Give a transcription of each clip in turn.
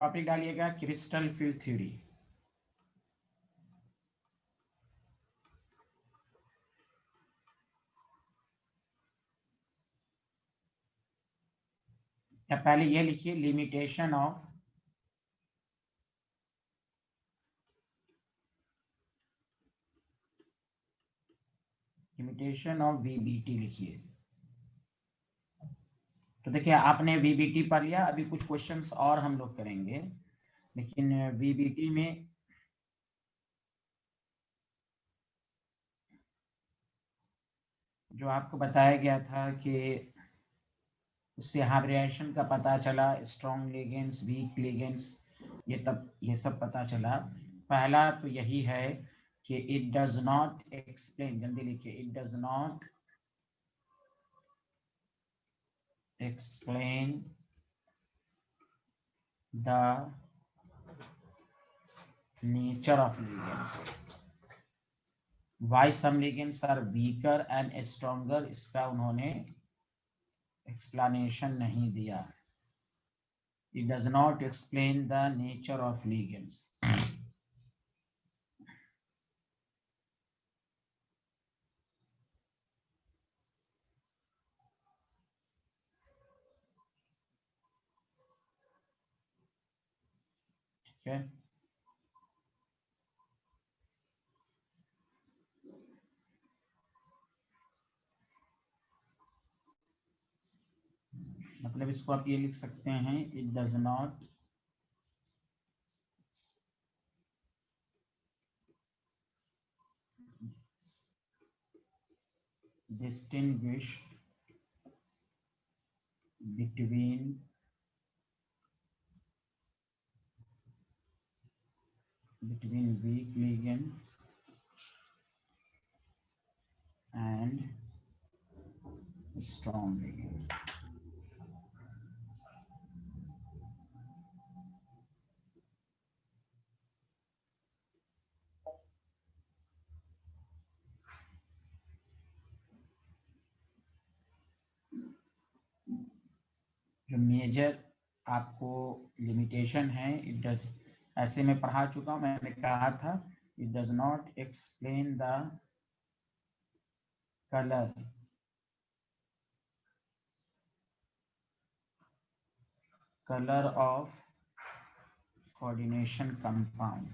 Topic डालिएगा crystal field theory. या पहले ये लिखिए लिमिटेशन ऑफ वीबीटी लिखिए। तो देखिए आपने वीबीटी पढ़ लिया, अभी कुछ क्वेश्चंस और हम लोग करेंगे, लेकिन वीबीटी में जो आपको बताया गया था कि उससे हाइब्रिडेशन का पता चला, स्ट्रॉन्ग लिगेंड्स, वीक लिगेंड्स, ये सब पता चला। पहला तो यही है कि इट डज नॉट एक्सप्लेन, जल्दी लिखिए, it does not explain the nature of ligands. Why some ligands are weaker and stronger, इसका उन्होंने explanation नहीं दिया। It does not explain the nature of ligands. ठीक है, मतलब इसको आप ये लिख सकते हैं, it does not distinguish between weak ligand and strong ligand। जो मेजर आपको लिमिटेशन है, इट डज, ऐसे में पढ़ा चुका हूं, मैंने कहा था it does not explain the colour of coordination compound.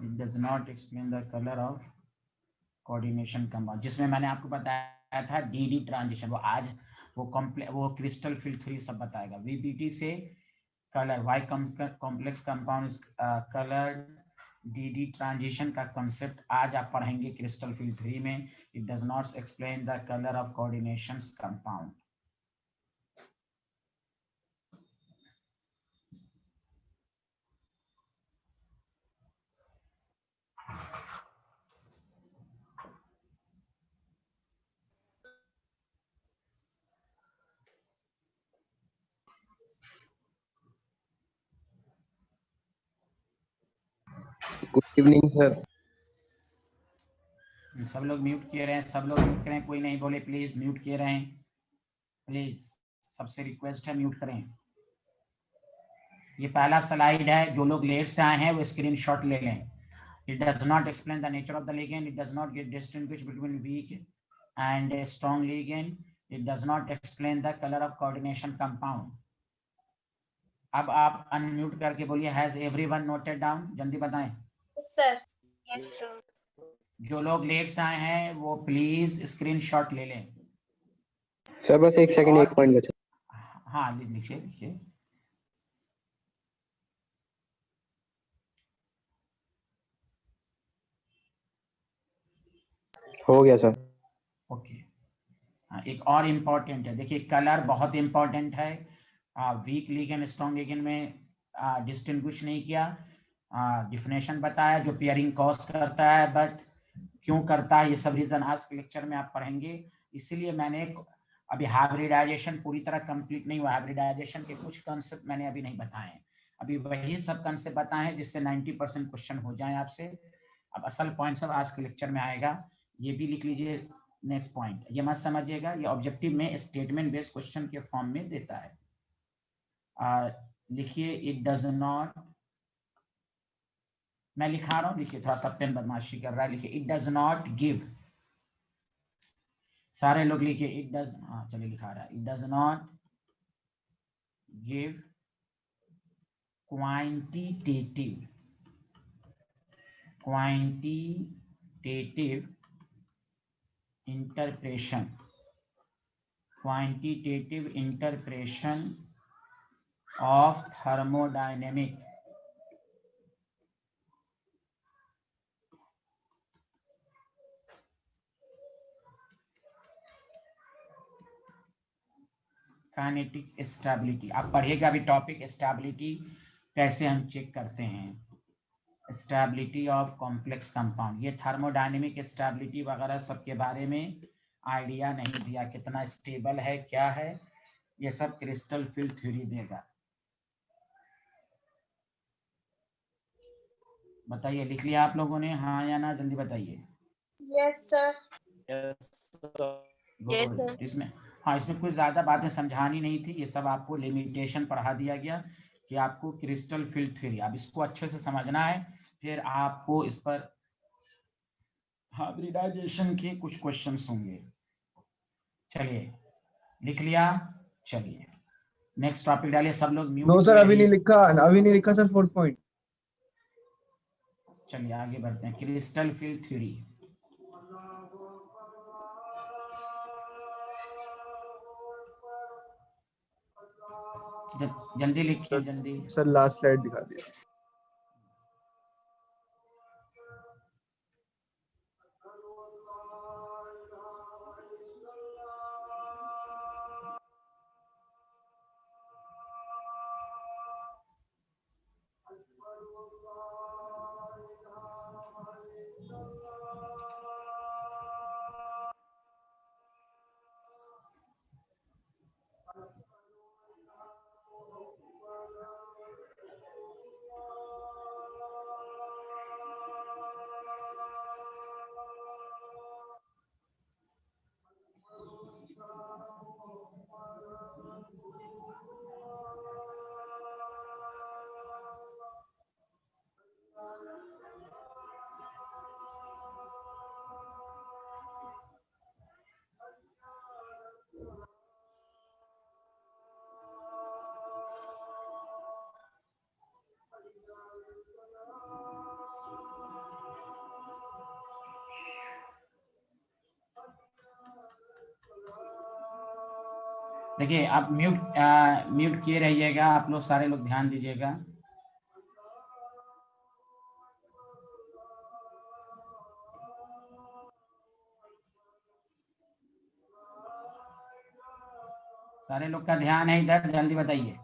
It does not explain the colour of coordination compound, जिसमें मैंने आपको बताया था डीडी ट्रांजिशन, वो आज वो क्रिस्टल फील्ड थ्योरी सब बताएगा। वीबीटी से colour, why complex compound colour, DD transition का कंसेप्ट आज आप पढ़ेंगे क्रिस्टल फील्ड थ्योरी में। It does not explain the colour of coordination compound. Good evening sir. सब लोग म्यूट किए रहे हैं, सब लोग म्यूट करें, कोई नहीं बोले प्लीज, म्यूट किए रहें प्लीज, सबसे रिक्वेस्ट है म्यूट करें। ये पहला स्लाइड है, जो लोग लेट से आए हैं वो स्क्रीनशॉट ले लें। It does not explain the nature of the ligand. It does not get distinguish between weak and a strong ligand. It does not explain the color of coordination compound. अब आप unmute करके बोलिए, has everyone noted down, जल्दी बताएं। Sir yes sir. जो लोग late से आए हैं वो प्लीज स्क्रीनशॉट ले लें। सर बस एक सेकंड, एक पॉइंट बचा। हाँ लिखिए लिखिए। हो गया सर। ओके, एक और इम्पोर्टेंट है, देखिए कलर बहुत इम्पोर्टेंट है। वीक लिगेंड स्ट्रॉन्ग लिगेंड में डिस्टिंग्विश नहीं किया, डिफिनेशन बताया जो पेयरिंग कॉज करता है, बट क्यों करता है ये सब रीजन आज के लेक्चर में आप पढ़ेंगे। इसीलिए मैंने अभी हाइब्रिडाइजेशन पूरी तरह कंप्लीट नहीं हुआ, हाइब्रिडाइजेशन के कुछ कंसेप्ट मैंने अभी नहीं बताए, अभी वही सब कंसेप्ट बताए हैं जिससे 90% क्वेश्चन हो जाए आपसे। अब असल पॉइंट सब आज के लेक्चर में आएगा, ये भी लिख लीजिए। नेक्स्ट पॉइंट ये मत समझिएगा, ये ऑब्जेक्टिव में स्टेटमेंट बेस्ड क्वेश्चन के फॉर्म में देता है। लिखिए इट डज नॉट, मैं लिखा रहा हूं, लिखिए, थोड़ा सा पेन बदमाशी कर रहा है, लिखिए इट डज नॉट गिव, सारे लोग लिखिए इट डज, हाँ चलिए लिखा रहा है, it does not give quantitative interpretation of thermodynamic kinetic stability. आप पढ़िएगा अभी टॉपिक स्टेबिलिटी कैसे हम चेक करते हैं, स्टेबिलिटी ऑफ कॉम्प्लेक्स कंपाउंड, ये थर्मोडायनेमिक स्टेबिलिटी वगैरह सबके बारे में आइडिया नहीं दिया, कितना स्टेबल है क्या है, ये सब क्रिस्टल फील्ड थ्योरी देगा। बताइए, लिख लिया आप लोगों ने, हाँ या ना, जल्दी बताइए। Yes, sir. Yes, good. sir. इसमें, हाँ इसमें कुछ ज्यादा बातें समझानी नहीं थी, ये सब आपको लिमिटेशन पढ़ा दिया गया कि आपको क्रिस्टल फील्ड थ्योरी, अब इसको अच्छे से समझना है, फिर आपको इस पर हाइब्रिडाइजेशन के कुछ क्वेश्चंस होंगे। चलिए लिख लिया, चलिए नेक्स्ट टॉपिक डालिए, सब लोग म्यूट नो सर, किए अभी नहीं रहिए। लिखा, अभी नहीं लिखा सर, 4th पॉइंट। चलिए आगे बढ़ते हैं, क्रिस्टल फील्ड थ्योरी। जल्दी लिखिए जल्दी। सर लास्ट स्लाइड दिखा दिया। देखिए आप म्यूट किए रहिएगा, आप लोग सारे लोग ध्यान दीजिएगा। सारे लोग का ध्यान है इधर, जल्दी बताइए।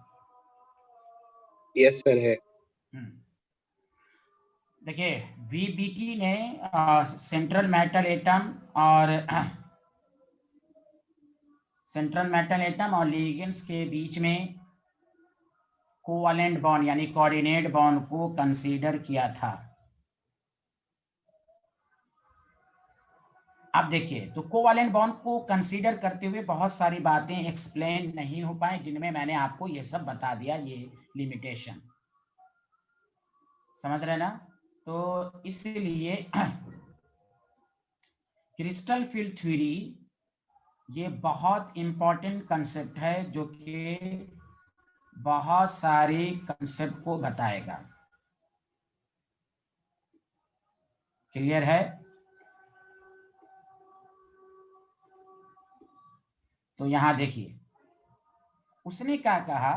यस सर है। देखिए वीबीटी ने सेंट्रल मेटल एटम और सेंट्रल मेटल एटम और लिगेंड्स के बीच में कोवैलेंट बॉन्ड यानी कोऑर्डिनेट बॉन्ड को कंसीडर किया था। आप देखिए, तो कोवैलेंट बॉन्ड को कंसीडर करते हुए बहुत सारी बातें एक्सप्लेन नहीं हो पाए, जिनमें मैंने आपको ये सब बता दिया, ये लिमिटेशन समझ रहे ना। तो इसलिए क्रिस्टल फील्ड थ्योरी ये बहुत इंपॉर्टेंट कंसेप्ट है, जो कि बहुत सारे कंसेप्ट को बताएगा। क्लियर है? तो यहां देखिए, उसने क्या कहा,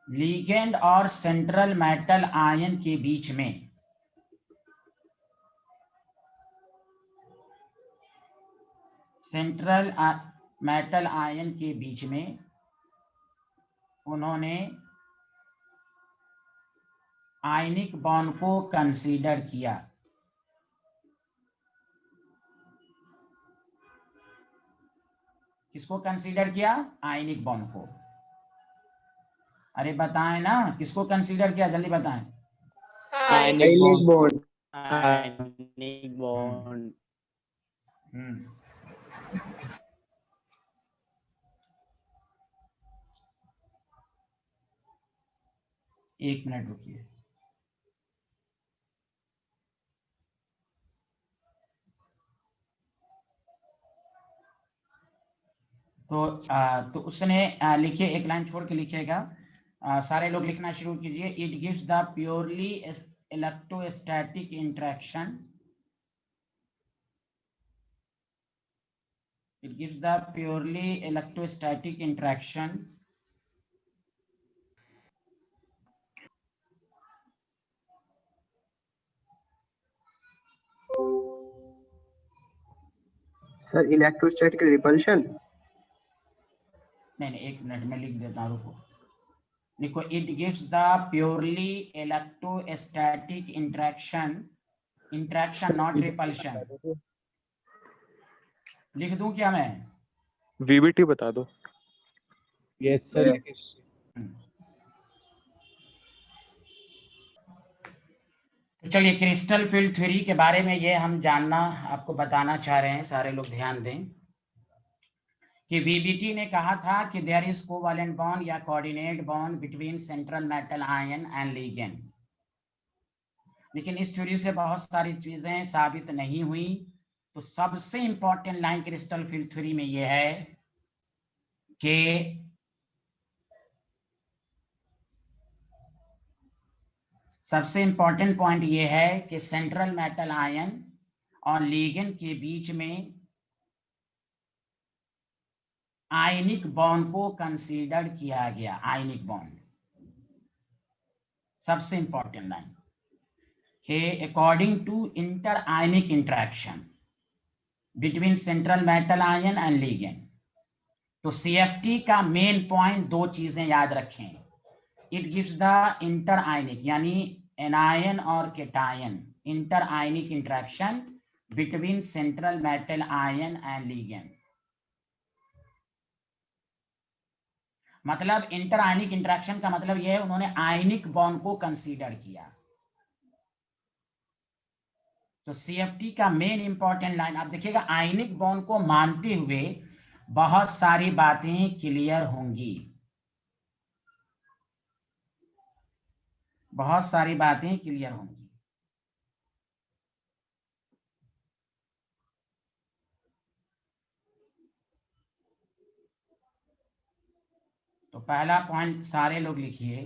लिगेंड और सेंट्रल मेटल आयन के बीच में सेंट्रल मेटल आयन के बीच में उन्होंने आयनिक बॉन्ड को कंसीडर किया। किसको कंसीडर किया? आयनिक बॉन्ड को। अरे बताएं ना, किसको कंसीडर किया, जल्दी बताएं। Ionic bond. Ionic bond. एक मिनट रुकिए। तो उसने लिखिए, एक लाइन छोड़ के लिखिएगा। सारे लोग लिखना शुरू कीजिए। It gives the purely electrostatic interaction, it gives the purely electrostatic interaction sir electrostatic repulsion. नहीं, एक मिनट में लिख देता हूँ, रुको। लिखो, it gives the purely electrostatic interaction, interaction not repulsion. लिख दूं क्या मैं? वीबीटी बता दो। Yes sir. तो चलिए, क्रिस्टल फील्ड थ्योरी के बारे में ये हम जानना आपको बताना चाह रहे हैं। सारे लोग ध्यान दें कि वीबीटी ने कहा था कि देयर इज कोवैलेंट बॉन्ड या coordinate bond between central metal ion and ligand. लेकिन इस थ्योरी से बहुत सारी चीजें साबित नहीं हुई। तो सबसे important line crystal field theory में यह है कि सबसे इंपॉर्टेंट पॉइंट यह है कि सेंट्रल मेटल आयन और लिगेंड के बीच में आयनिक बॉन्ड को कंसीडर किया गया। आयनिक बॉन्ड सबसे इंपॉर्टेंट लाइन है, according to inter ionic interaction between central metal ion and ligand. तो सीएफटी का मेन पॉइंट दो चीजें याद रखें। It gives the inter ionic यानी एनायन और cation inter ionic interaction between central metal ion and ligand. मतलब इंटर आयनिक इंटरेक्शन का मतलब यह है उन्होंने आयनिक बॉन्ड को कंसीडर किया। तो सीएफटी का मेन इंपॉर्टेंट लाइन आप देखिएगा, आयनिक बॉन्ड को मानते हुए बहुत सारी बातें क्लियर होंगी, बहुत सारी बातें क्लियर होंगी। तो पहला पॉइंट सारे लोग लिखिए,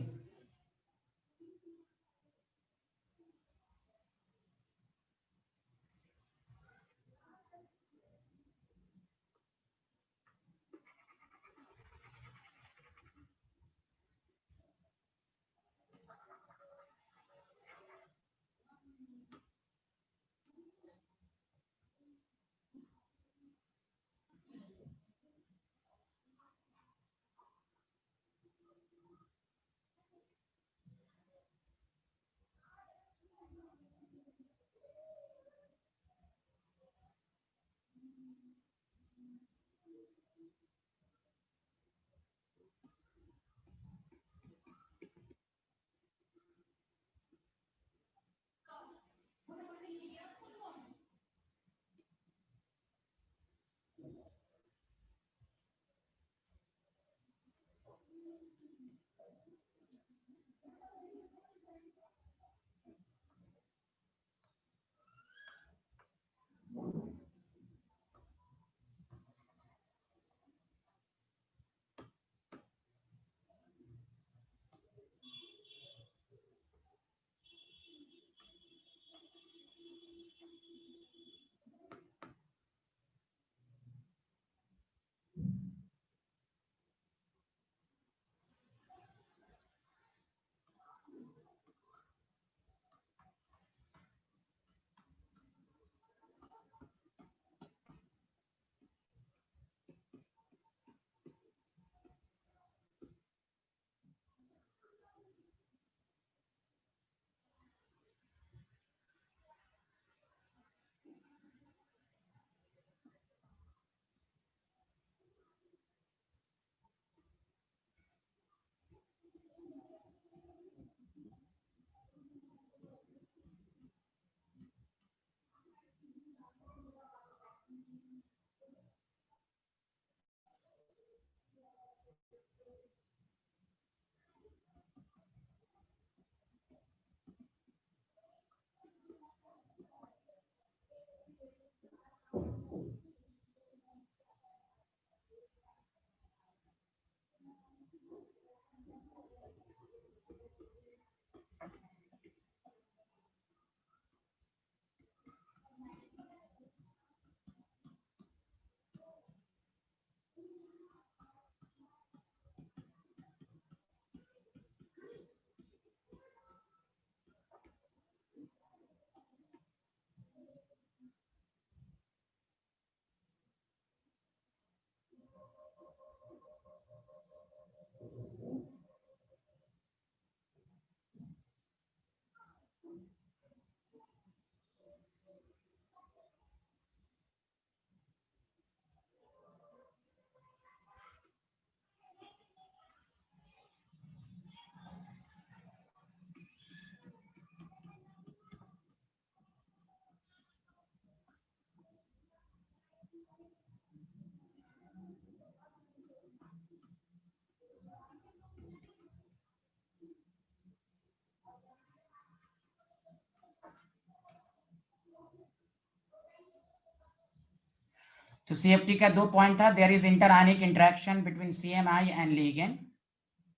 तो CFT का 2 पॉइंट था, there is inter ionic interaction between CMI and ligand,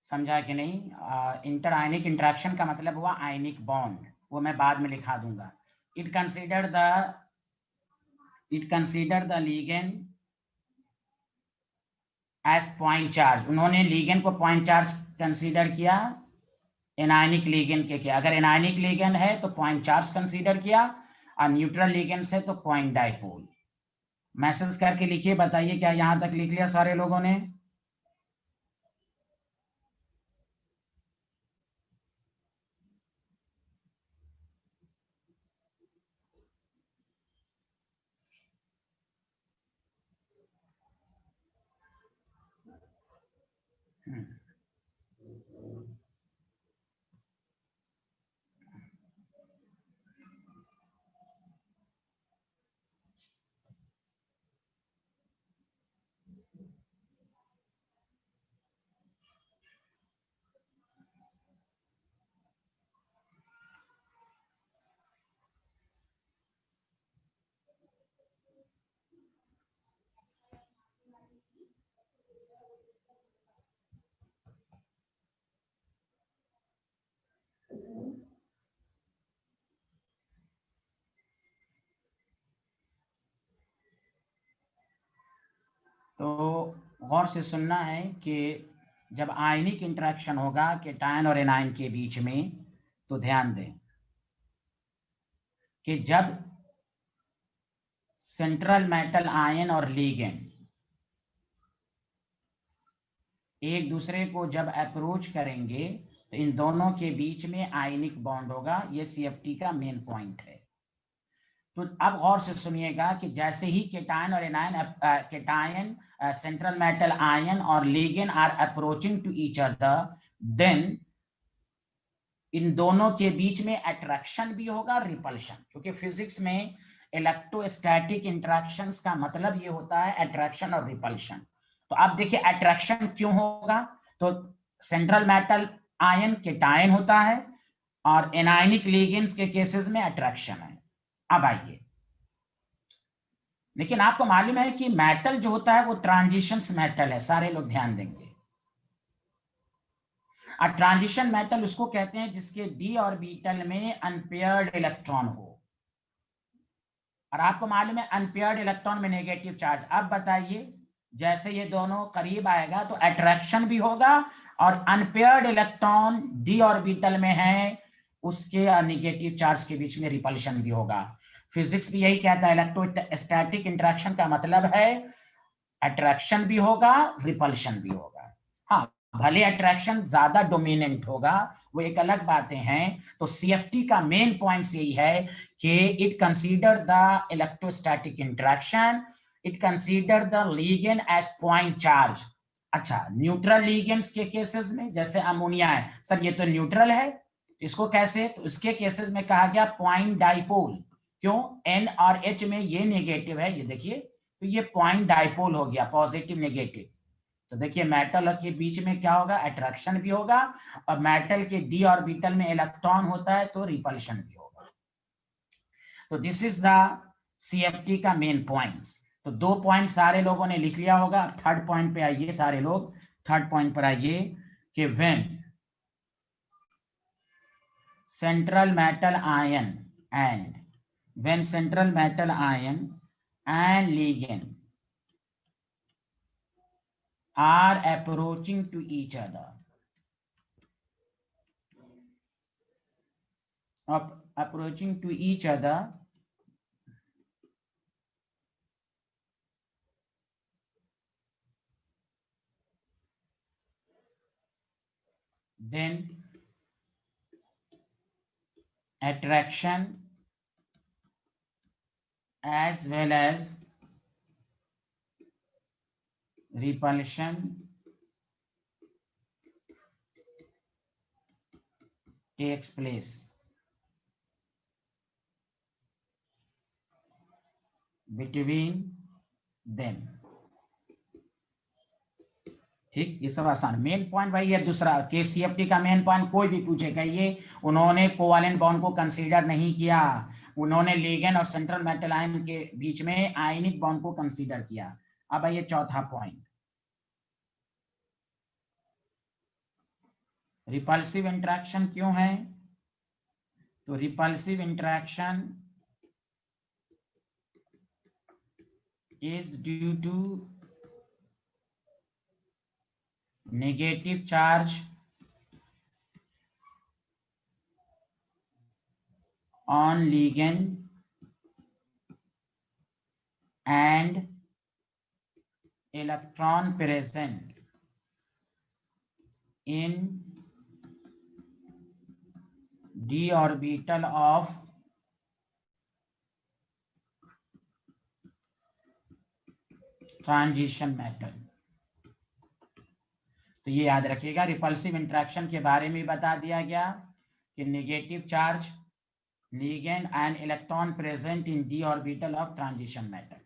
समझा कि नहीं? इंटर आयनिक इंटरेक्शन का मतलब हुआ आयनिक बॉन्ड, वो मैं बाद में लिखा दूंगा। It consider the ligand as point charge, उन्होंने लिगेंड को पॉइंट चार्ज कंसीडर किया, एनायनिक लिगेंड के किया। अगर एनायनिक लिगेंड है तो पॉइंट चार्ज कंसीडर किया, और न्यूट्रल लिगेंड है तो पॉइंट डाइपोल। मैसेज करके लिखिए, बताइए क्या यहां तक लिख लिया सारे लोगों ने? तो गौर से सुनना है कि जब आयनिक इंटरेक्शन होगा केटायन और एनायन के बीच में, तो ध्यान दें कि जब सेंट्रल मेटल आयन और लिगेंड एक दूसरे को जब अप्रोच करेंगे तो इन दोनों के बीच में आयनिक बॉन्ड होगा। ये CFT का मेन पॉइंट है। तो अब गौर से सुनिएगा कि जैसे ही केटायन और anion, cation central metal ion और ligand are approaching to each other, then इन दोनों के बीच में अट्रैक्शन भी होगा, रिपल्शन। क्योंकि फिजिक्स में इलेक्ट्रोस्टैटिक इंटरेक्शंस का मतलब ये होता है अट्रैक्शन और रिपल्शन। तो अब देखिए अट्रैक्शन क्यों होगा, तो सेंट्रल मेटल आयन केटायन होता है और एनायनिक लिगेंड्स के केसेस में अट्रैक्शन है। अब आइए, लेकिन आपको मालूम है कि मेटल जो होता है वो ट्रांजिशंस मेटल है, सारे लोग ध्यान देंगे। ट्रांजिशन मेटल उसको कहते हैं जिसके d ऑर्बिटल में अनपेयर्ड इलेक्ट्रॉन हो, और आपको मालूम है अनपेयर्ड इलेक्ट्रॉन में नेगेटिव चार्ज। अब बताइए, जैसे ये दोनों करीब आएगा तो अट्रैक्शन भी होगा, और अनपेयर्ड इलेक्ट्रॉन d ऑर्बिटल में है उसके नेगेटिव चार्ज के बीच में रिपल्शन भी होगा। फिजिक्स भी यही कहता है, इलेक्ट्रोस्टैटिक इंटरेक्शन का मतलब है अट्रैक्शन भी होगा, रिपल्शन भी होगा। हाँ, भले अट्रैक्शन ज्यादा डोमिनेंट होगा, वो एक अलग बातें हैं। तो CFT का मेन पॉइंट यही है कि it consider the electrostatic interaction, it consider the ligand as point charge. अच्छा, न्यूट्रल लिगेंड्स के केसेस में जैसे अमोनिया है, सर ये तो न्यूट्रल है, इसको कैसे? तो इसके केसेस में कहा गया पॉइंट डाइपोल। क्यों? N और H में ये नेगेटिव है, ये देखिए, तो ये पॉइंट डाइपोल हो गया, पॉजिटिव नेगेटिव। तो देखिए मेटल के बीच में क्या होगा, अट्रैक्शन भी होगा, और मेटल के d ऑर्बिटल में इलेक्ट्रॉन होता है तो रिपल्शन भी होगा। तो दिस इज द CFT का मेन पॉइंट्स। तो 2 पॉइंट सारे लोगों ने लिख लिया होगा। अब थर्ड पॉइंट पे आइए, सारे लोग थर्ड पॉइंट पर आइए कि when central metal ion and ligand are approaching to each other, then attraction as well as repulsion takes place between them। ठीक, ये सब आसान। मेन पॉइंट भाई ये दूसरा के CFT का मेन पॉइंट कोई भी पूछेगा, ये उन्होंने कोवैलेंट बॉन्ड को कंसीडर नहीं किया। उन्होंने लिगेंड और सेंट्रल मेटल आयन के बीच में आयनिक बॉन्ड को कंसीडर किया। अब ये चौथा पॉइंट, रिपल्सिव इंटरेक्शन क्यों है? तो repulsive interaction is due to negative charge on ligand and electron present in d orbital of transition metal। तो ये याद रखिएगा, रिपल्सिव इंटरेक्शन के बारे में बता दिया गया कि negative charge ligand and electron present in d orbital of transition metal।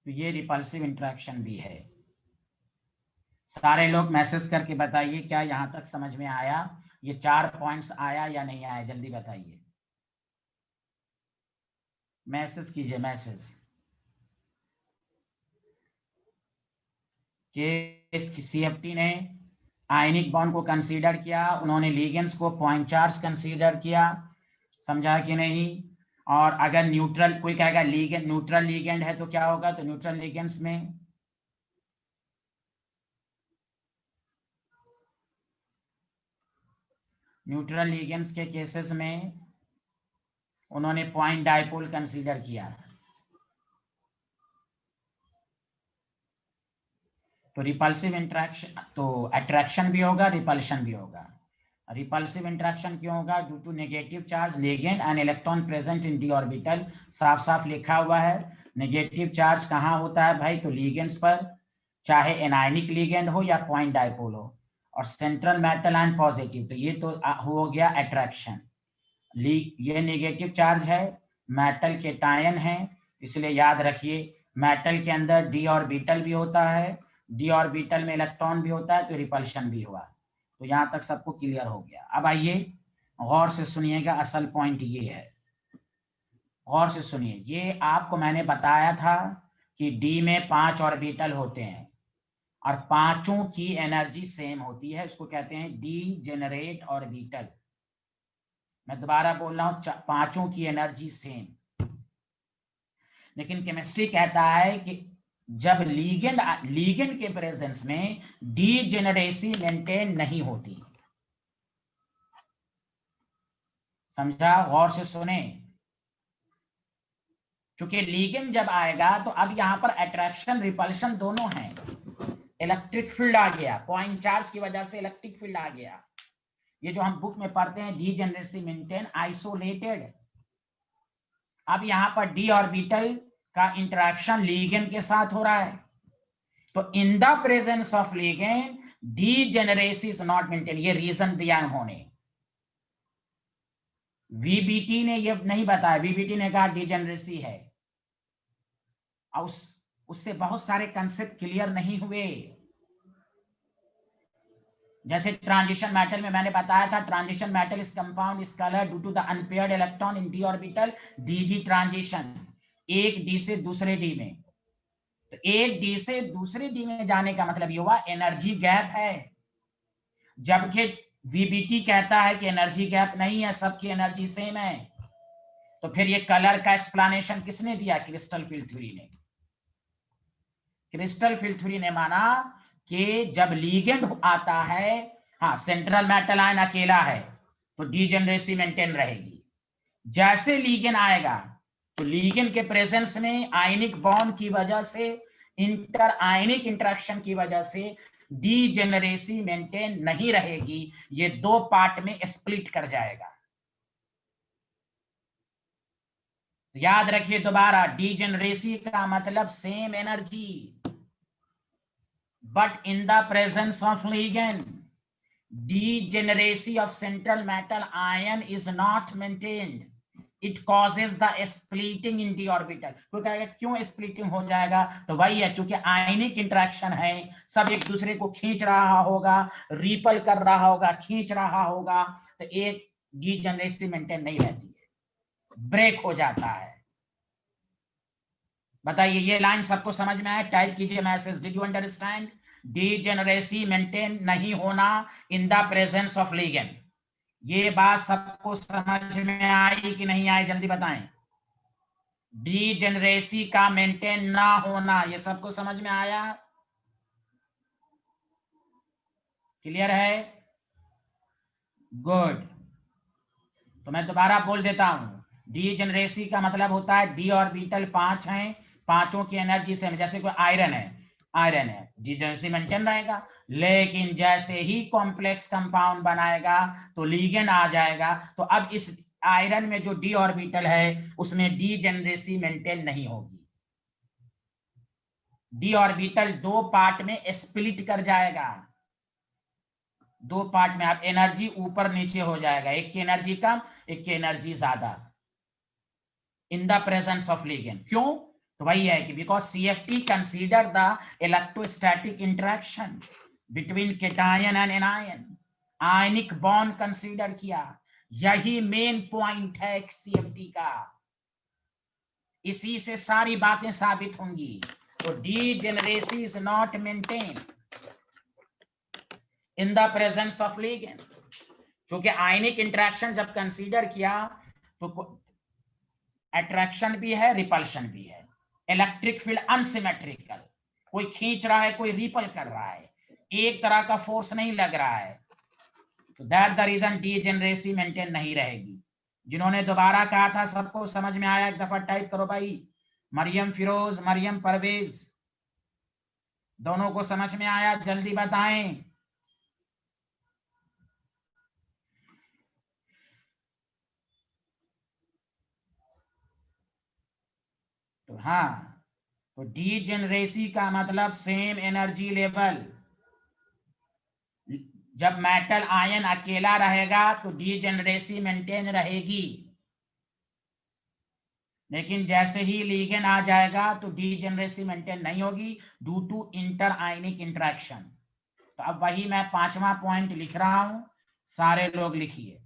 तो ये रिपल्सिव इंटरेक्शन भी है। सारे लोग मैसेज करके बताइए क्या यहां तक समझ में आया? ये 4 पॉइंट्स आया या नहीं आया, जल्दी बताइए, मैसेज कीजिए मैसेज। कि CFT ने आयनिक बॉन्ड को कंसीडर किया, उन्होंने लिगेंड्स को पॉइंट चार्ज कंसीडर किया, समझा कि नहीं? और अगर न्यूट्रल, कोई कहेगा लिगेंड न्यूट्रल लिगेंड है तो क्या होगा? तो न्यूट्रल लिगेंड्स में न्यूट्रल लिगेंड्स के केसेस में उन्होंने पॉइंट डाइपोल कंसीडर किया। तो रिपल्सिव इंटरेक्शन, तो अट्रैक्शन भी होगा, रिपल्शन भी होगा। रिपल्सिव इंटरेक्शन क्यों होगा? Due to negative charge ligand and electron present in d orbital. साफ साफ लिखा हुआ है। नेगेटिव चार्ज कहाँ होता है भाई? तो लिगेंड्स पर, चाहे एनायनिक लिगेंड हो या पॉइंट डाइपोल हो, और सेंट्रल मेटल एंड पॉजिटिव, तो ये तो हो गया अट्रैक्शन। ये नेगेटिव चार्ज है, मेटल के टायन है, इसलिए याद रखिए मेटल के अंदर डी ऑर्बिटल भी होता है, डी ऑर्बिटल में इलेक्ट्रॉन भी होता है, तो रिपल्शन भी हुआ। तो यहां तक सबको क्लियर हो गया। अब आइए गौर से सुनिएगा, असल पॉइंट ये है, गौर से सुनिए। ये आपको मैंने बताया था कि डी में 5 ऑर्बिटल होते हैं और पांचों की एनर्जी सेम होती है, इसको कहते हैं डी जेनरेट ऑर्बिटल। मैं दोबारा बोल रहा हूं, पांचों की एनर्जी सेम। लेकिन केमिस्ट्री कहता है कि जब लीगेंड के प्रेजेंस में डीजेनरेसी मेंटेन नहीं होती। समझा? गौर से सुने, क्योंकि लीगेंड जब आएगा तो अब यहां पर अट्रैक्शन रिपल्शन दोनों हैं। इलेक्ट्रिक फील्ड आ गया, पॉइंट चार्ज की वजह से इलेक्ट्रिक फील्ड आ गया। ये जो हम बुक में पढ़ते हैं डीजेनरेसी मेंटेन आइसोलेटेड। अब यहां पर डी ऑर्बिटल का इंटरेक्शन लिगेंड के साथ हो रहा है, तो in the presence of ligand degeneracy is not maintain. ये रीजन दिया उन्होंने, वीबीटी ने ये नहीं बताया, वीबीटी ने कहा डीजेनरेसी है, और उससे बहुत सारे कंसेप्ट क्लियर नहीं हुए। जैसे ट्रांजिशन मेटल में मैंने बताया था, transition metal is compound is colour due to the unpaired electron in d orbital, d transition, एक डी से दूसरे डी में। तो एक डी से दूसरे डी में जाने का मतलब ये हुआ एनर्जी गैप है, जबकि वीबीटी कहता है कि एनर्जी गैप नहीं है, सबकी एनर्जी सेम है। तो फिर ये कलर का एक्सप्लेनेशन किसने दिया? क्रिस्टल फील्ड थ्योरी ने। क्रिस्टल फील्ड थ्योरी ने माना कि जब लिगेंड आता है, हाँ सेंट्रल मेटल आयन अकेला है तो डीजेनरेसी मेंटेन रहेगी। जैसे लिगेंड आएगा तो लिगेंड के प्रेजेंस में आयनिक बॉन्ड की वजह से, इंटर आयनिक इंटरेक्शन की वजह से डीजेनरेसी मेंटेन नहीं रहेगी, ये 2 पार्ट में स्प्लिट कर जाएगा। याद रखिए दोबारा, डीजेनरेसी का मतलब same energy, but in the presence of ligand degeneration of central metal ion is not maintained, it causes the splitting in d orbital। कोई कहेगा क्यों स्प्लिटिंग हो जाएगा? तो वही है, क्योंकि आयनिक इंटरेक्शन है, सब एक दूसरे को खींच रहा होगा, रिपल कर रहा होगा, खींच रहा होगा, तो एक डीजेनरेसी मेंटेन नहीं रहती है। ब्रेक हो जाता है। बताइए ये लाइन सबको समझ में आया? टाइप कीजिए message, did you understand? Degeneracy maintain नहीं होना in the presence of ligand. ये बात सबको समझ में आई कि नहीं आई, जल्दी बताएं। डीजेनरेसी का मेंटेन ना होना, ये सबको समझ में आया? क्लियर है? गुड। तो मैं दोबारा बोल देता हूं, डीजेनरेसी का मतलब होता है डी ऑर्बिटल 5 हैं, पांचों की एनर्जी से, जैसे कोई आयरन है डीजेनरेसी मेंटेन रहेगा। लेकिन जैसे ही कॉम्प्लेक्स कंपाउंड बनाएगा तो लिगेंड आ जाएगा, तो अब इस आयरन में जो डी ऑर्बिटल है उसमें डीजेनरेसी मेंटेन नहीं होगी। डी ऑर्बिटल दो पार्ट में स्प्लिट कर जाएगा, दो पार्ट में। आप एनर्जी ऊपर नीचे हो जाएगा, एक की एनर्जी कम, एक की एनर्जी ज्यादा, in the presence of ligand. क्यों? तो वही है कि because CFT consider the electrostatic interaction between cation and anion, ionic bond consider किया। यही मेन पॉइंट है सीएफटी का, इसी से सारी बातें साबित होंगी। तो degeneracy is not maintain in the presence of ligand, क्योंकि आयनिक इंटरेक्शन जब कंसीडर किया तो अट्रैक्शन भी है, रिपल्शन भी है। इलेक्ट्रिक फील्ड अनसिमेट्रिकल, कोई खींच रहा है, कोई रिपल कर रहा है, एक तरह का फोर्स नहीं लग रहा है। तो that the reason degeneracy maintain नहीं रहेगी। जिन्होंने दोबारा कहा था सबको समझ में आया? एक दफा टाइप करो भाई। मरियम फिरोज, मरियम परवेज, दोनों को समझ में आया? जल्दी बताएं। तो हाँ, तो डीजेनरेसी का मतलब सेम एनर्जी लेवल। जब मेटल आयन अकेला रहेगा तो डीजेनरेसी मेंटेन रहेगी, लेकिन जैसे ही लिगेंड आ जाएगा तो डीजेनरेसी मेंटेन नहीं होगी due to inter ionic interaction. तो अब वही मैं पांचवा पॉइंट लिख रहा हूं, सारे लोग लिखिए।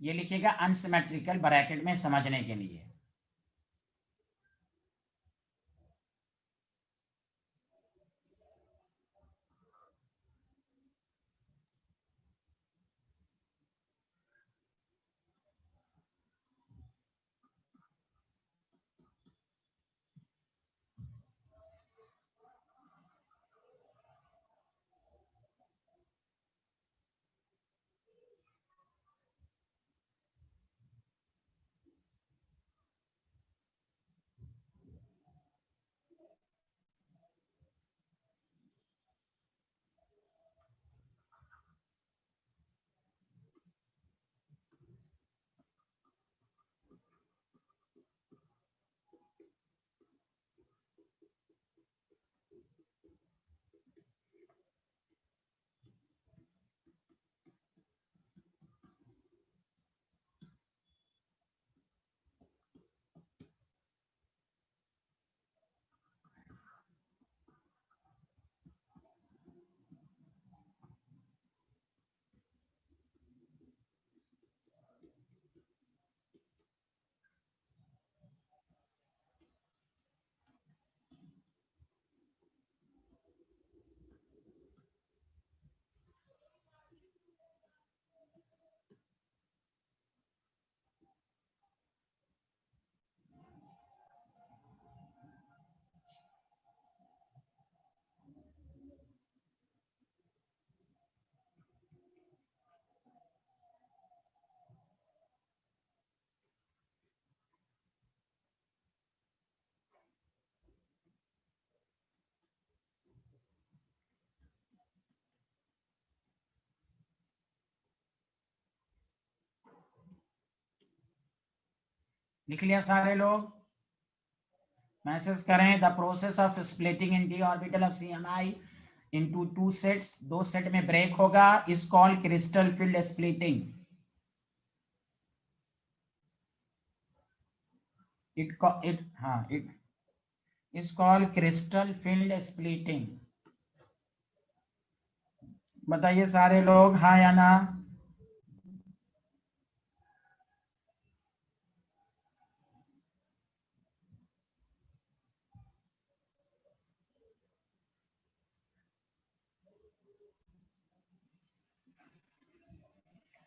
ये लिखिएगा अनसिमेट्रिकल ब्रैकेट में समझने के लिए। लिख लिया सारे लोग? मैसेज करें, the process of splitting in d orbital of CMI into 2 sets, 2 set में ब्रेक होगा, is called crystal field splitting. it is called crystal field splitting। बताइए सारे लोग हाँ या ना?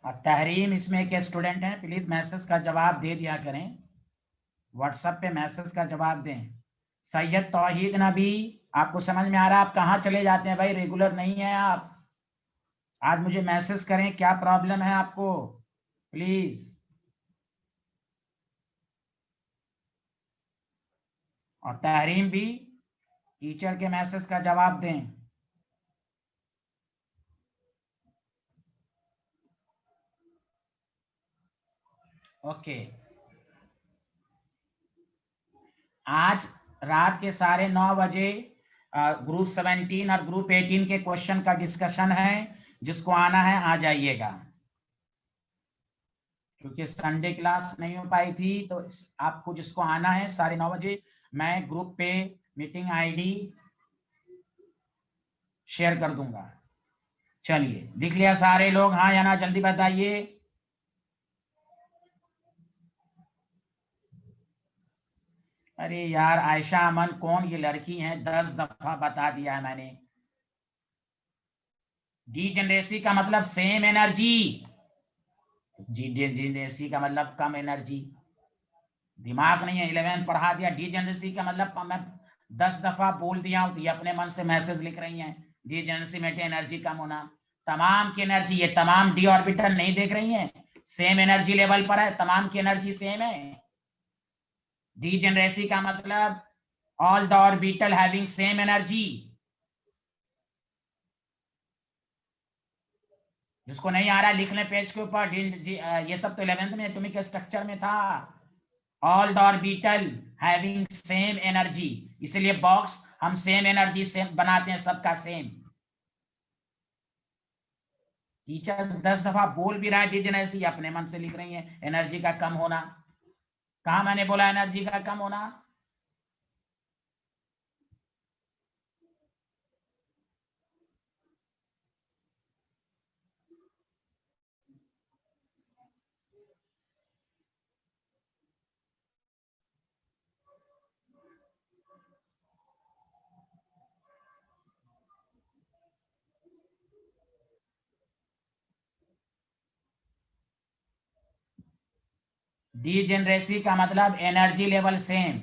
अब तहरीम इसमें एक स्टूडेंट है, प्लीज मैसेज का जवाब दे दिया करें, व्हाट्सएप पे मैसेज का जवाब दें। सैयद तौहीद नबी, आपको समझ में आ रहा है आप कहाँ चले जाते हैं भाई, रेगुलर नहीं है आप। आज मुझे मैसेज करें क्या प्रॉब्लम है आपको, प्लीज। और तहरीम भी टीचर के मैसेज का जवाब दें। ओके, आज रात के 9:30 बजे ग्रुप 17 और ग्रुप 18 के क्वेश्चन का डिस्कशन है, जिसको आना है आ जाइएगा, क्योंकि संडे क्लास नहीं हो पाई थी, तो आपको जिसको आना है 9:30 बजे मैं ग्रुप पे मीटिंग आईडी शेयर कर दूंगा। चलिए, लिख लिया सारे लोग हाँ या ना, जल्दी बताइए। अरे यार आयशा अमन कौन ये लड़की है, 10 दफा बता दिया है मैंने। डीजेनरेसी का मतलब सेम एनर्जी, डीजेनरेसी का मतलब कम एनर्जी। दिमाग नहीं है, 11th पढ़ा दिया। डीजेनरेसी का मतलब मैं 10 दफा बोल दिया हूं, तो ये अपने मन से मैसेज लिख रही हैं। डीजेनरेसी में एनर्जी कम होना, तमाम की एनर्जी, ये तमाम डी ऑर्बिटल नहीं देख रही हैं, सेम एनर्जी लेवल पर है, तमाम की एनर्जी सेम है। डीजेनरेसी का मतलब all the orbital having same energy. जिसको नहीं आ रहा लिख ले पेज के ऊपर, ये सब तो 11th में एटॉमिक स्ट्रक्चर में था। All the orbital having same energy, इसलिए बॉक्स हम सेम एनर्जी से बनाते हैं, सबका सेम। टीचर 10 दफा बोल भी रहा है डीजेनरेसी, अपने मन से लिख रही है एनर्जी का कम होना। कहा मैंने बोला एनर्जी का कम होना? डीजेनरेसी का मतलब energy level same,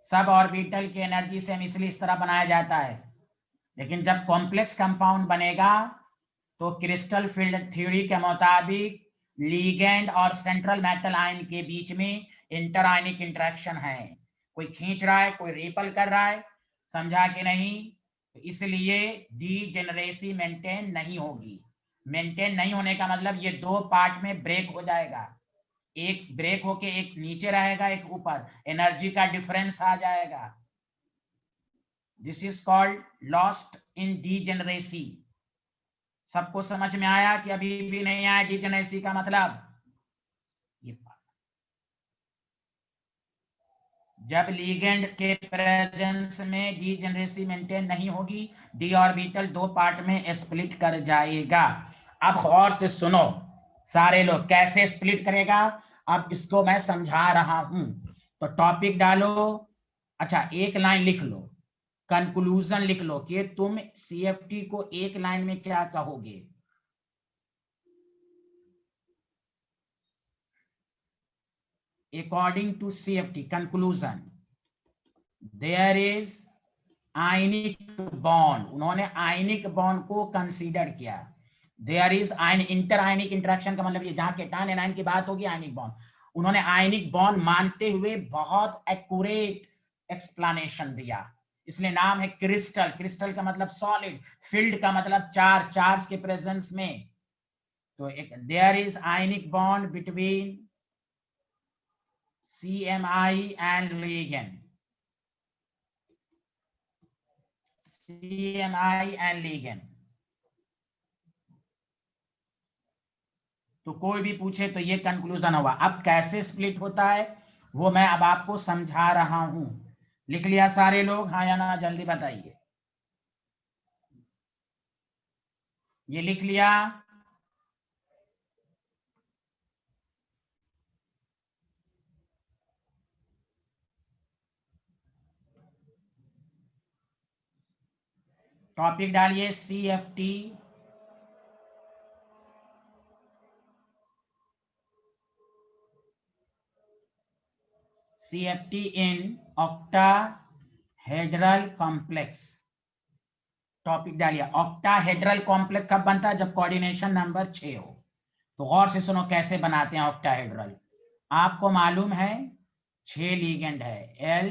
sub orbital की एनर्जी सेम, इसलिए इस तरह बनाया जाता है। लेकिन जब कॉम्प्लेक्स कंपाउंड बनेगा तो क्रिस्टल फील्ड थ्योरी के मुताबिक लीगेंड और सेंट्रल मेटल आयन के बीच में इंटर आयनिक इंटरेक्शन है, कोई खींच रहा है कोई रिपल कर रहा है, समझा कि नहीं? तो इसलिए डीजेनरेसी मेंटेन नहीं होगी। मेंटेन नहीं होने का मतलब ये 2 पार्ट में ब्रेक हो जाएगा, एक ब्रेक होके एक नीचे रहेगा एक ऊपर, एनर्जी का डिफरेंस आ जाएगा। This is called lost in degeneracy. सबको समझ में आया कि अभी भी नहीं आया डीजेनरेसी का मतलब? ये जब लीगेंड के प्रेजेंस में डीजेनरेसी मेंटेन नहीं होगी, डी ऑर्बिटल 2 पार्ट में स्प्लिट कर जाएगा। अब गौर से सुनो सारे लोग, कैसे स्प्लिट करेगा अब इसको मैं समझा रहा हूं। तो टॉपिक डालो, अच्छा एक लाइन लिख लो, कंक्लूजन लिख लो कि तुम CFT को एक लाइन में क्या कहोगे। According to CFT conclusion, there is ionic bond, उन्होंने आयनिक बॉन्ड को कंसीडर किया। There is ion inter ionic interaction का मतलब ये जहां केटायन एनायन की बात होगी आयनिक बॉन्ड, उन्होंने आयनिक बॉन्ड मानते हुए बहुत एक्यूरेट एक्सप्लेनेशन दिया, इसलिए नाम है क्रिस्टल। क्रिस्टल का मतलब सॉलिड, फील्ड का मतलब चार्ज के प्रेजेंस में। तो एक there is ionic bond between CMI and ligand. CMI and ligand. तो कोई भी पूछे तो ये कंक्लूजन होगा। अब कैसे स्प्लिट होता है वो मैं अब आपको समझा रहा हूं। लिख लिया सारे लोग, हाँ या ना, जल्दी बताइए। ये लिख लिया? टॉपिक डालिए CFT। CFT in octahedral complex। Topic डालिए ऑक्टाहेड्रल कॉम्प्लेक्स कब बनता है? जब कोऑर्डिनेशन नंबर 6 हो। तो गौर से सुनो कैसे बनाते हैं ऑक्टाहेड्रल। आपको मालूम है 6 लिगेंड है L।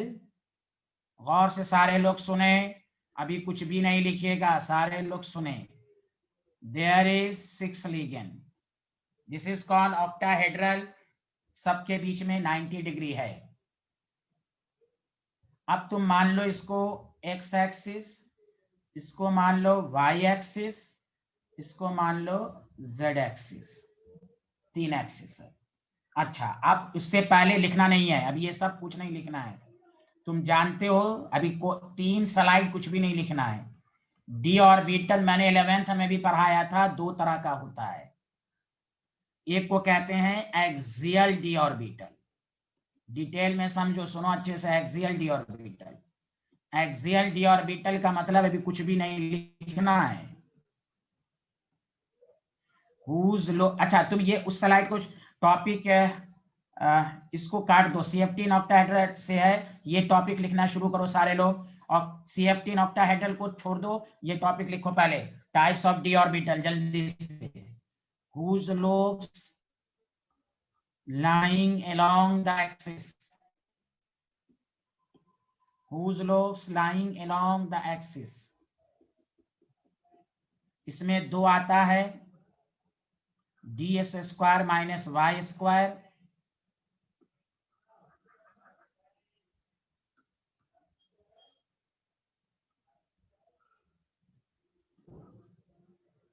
गौर से सारे लोग सुने, अभी कुछ भी नहीं लिखिएगा, सारे लोग सुने। There is 6 ligand, this is called octahedral. सबके बीच में 90 डिग्री है। अब तुम मान लो इसको x एक्सिस, इसको मान लो y एक्सिस, इसको मान लो z एक्सिस, 3 एक्सिस है। अच्छा, अब उससे पहले लिखना नहीं है, अब ये सब कुछ नहीं लिखना है, तुम जानते हो अभी को 3 स्लाइड कुछ भी नहीं लिखना है। डी ऑर्बिटल मैंने 11th में भी पढ़ाया था, 2 तरह का होता है। एक को कहते हैं एक्सियल डी ऑर्बिटल, डिटेल में समझो, सुनो अच्छे से। Axial D orbital, axial D orbital का मतलब अभी कुछ भी नहीं लिखना है। हुज लो, अच्छा तुम ये उस स्लाइड को टॉपिक इसको काट दो, CFT इन ऑक्टाहेड्रल से है, ये टॉपिक लिखना शुरू करो सारे लोग। और CFT इन ऑक्टाहेड्रल को छोड़ दो, ये टॉपिक लिखो पहले। टाइप्स ऑफ डी ऑर्बिटल, जल्दी से। Whose lobes lying along the axis, whose lobes lying along the axis। इसमें 2 आता है, ds square minus y square.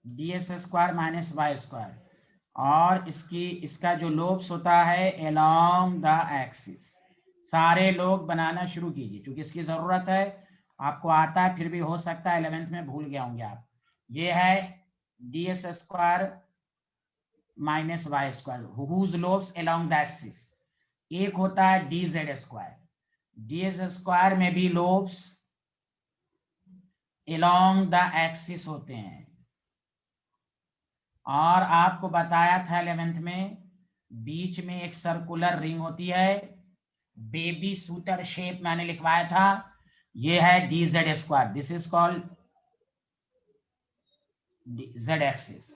ds square minus y square, और इसका जो लोब्स होता है along the axis। सारे लोग बनाना शुरू कीजिए, क्योंकि इसकी जरूरत है। आपको आता है, फिर भी हो सकता है 11th में भूल गए होंगे आप। ये है ds square minus y square, whose lobes along the axis। एक होता है dz स्क्वायर, dz स्क्वायर में भी लोब्स along the axis होते हैं। और आपको बताया था 11th में, बीच में एक सर्कुलर रिंग होती है, बेबी सूटर शेप मैंने लिखवाया था। ये है dz square, this is called z axis.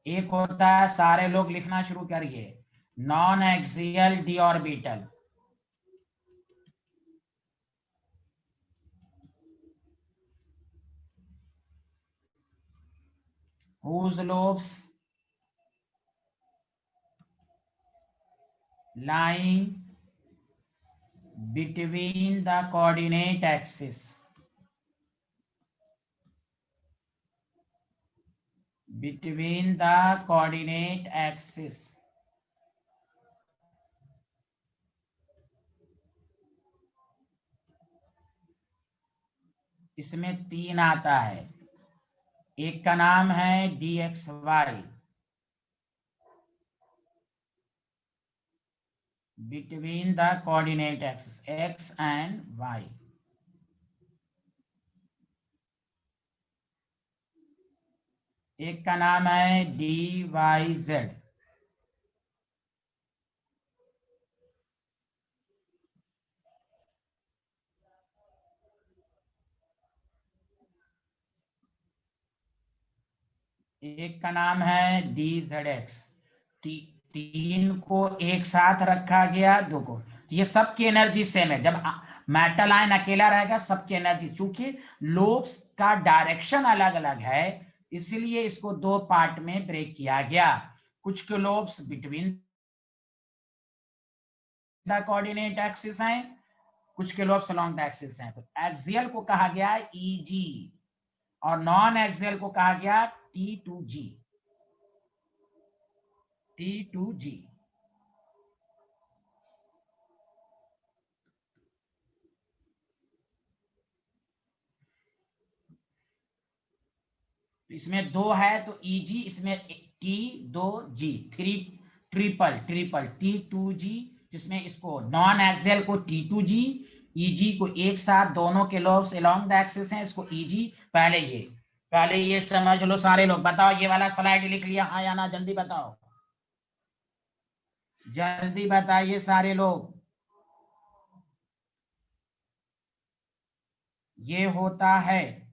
एक होता है, सारे लोग लिखना शुरू करिए, non axial D orbital. whose lobes lying between the coordinate axis, between the coordinate axis। इसमें 3 आता है, एक का नाम है dxy, between the coordinate axis x and y। एक का नाम है dyz, एक का नाम है dzx। 3 को एक साथ रखा गया, 2 को। ये सबकी एनर्जी सेम है। जब मेटल आयन अकेला रहेगा, सबकी एनर्जी, चूंकि लोब्स का डायरेक्शन अलग अलग है, इसलिए इसको 2 पार्ट में ब्रेक किया गया। कुछ के lobes between the coordinate axis हैं, कुछ के लोब्स अलोंग द एक्सिस हैं। तो एक्सियल को कहा गया ईजी और नॉन एक्सियल को कहा गया T2G। T2G। इसमें 2 है तो ईजी, इसमें T2G, 3 ट्रिपल ट्रिपल T2G, जिसमें इसको नॉन एक्सियल को T2G, ईजी को एक साथ, दोनों के लोब्स अलोंग द एक्सिस हैं, इसको ईजी। पहले ये समझ लो सारे लोग। बताओ ये वाला स्लाइड लिख लिया हाँ या ना? जल्दी बताओ, जल्दी बताइए सारे लोग। ये होता है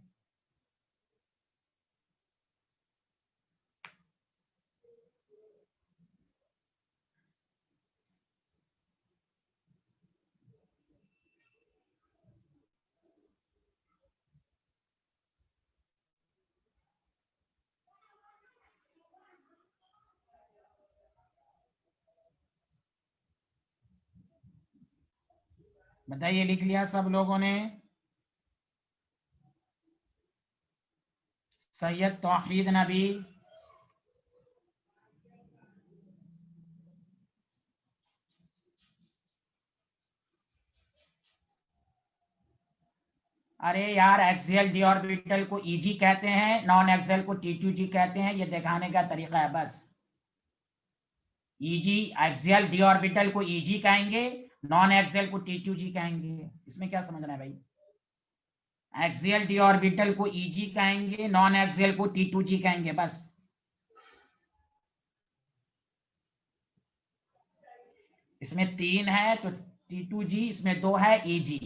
बताइए, लिख लिया सब लोगों ने? सैयद तौहीद नबी, अरे यार एक्सियल डी ऑर्बिटल को ईजी कहते हैं, नॉन एक्सियल को T2G कहते हैं, ये दिखाने का तरीका है बस। ईजी एक्सियल डी ऑर्बिटल को ईजी कहेंगे, नॉन एक्सियल को T2G कहेंगे। इसमें क्या समझना है भाई? एक्सियल डी ऑर्बिटल को ईजी कहेंगे, नॉन एक्सियल को T2G कहेंगे बस। इसमें 3 है तो T2G, इसमें 2 है ईजी।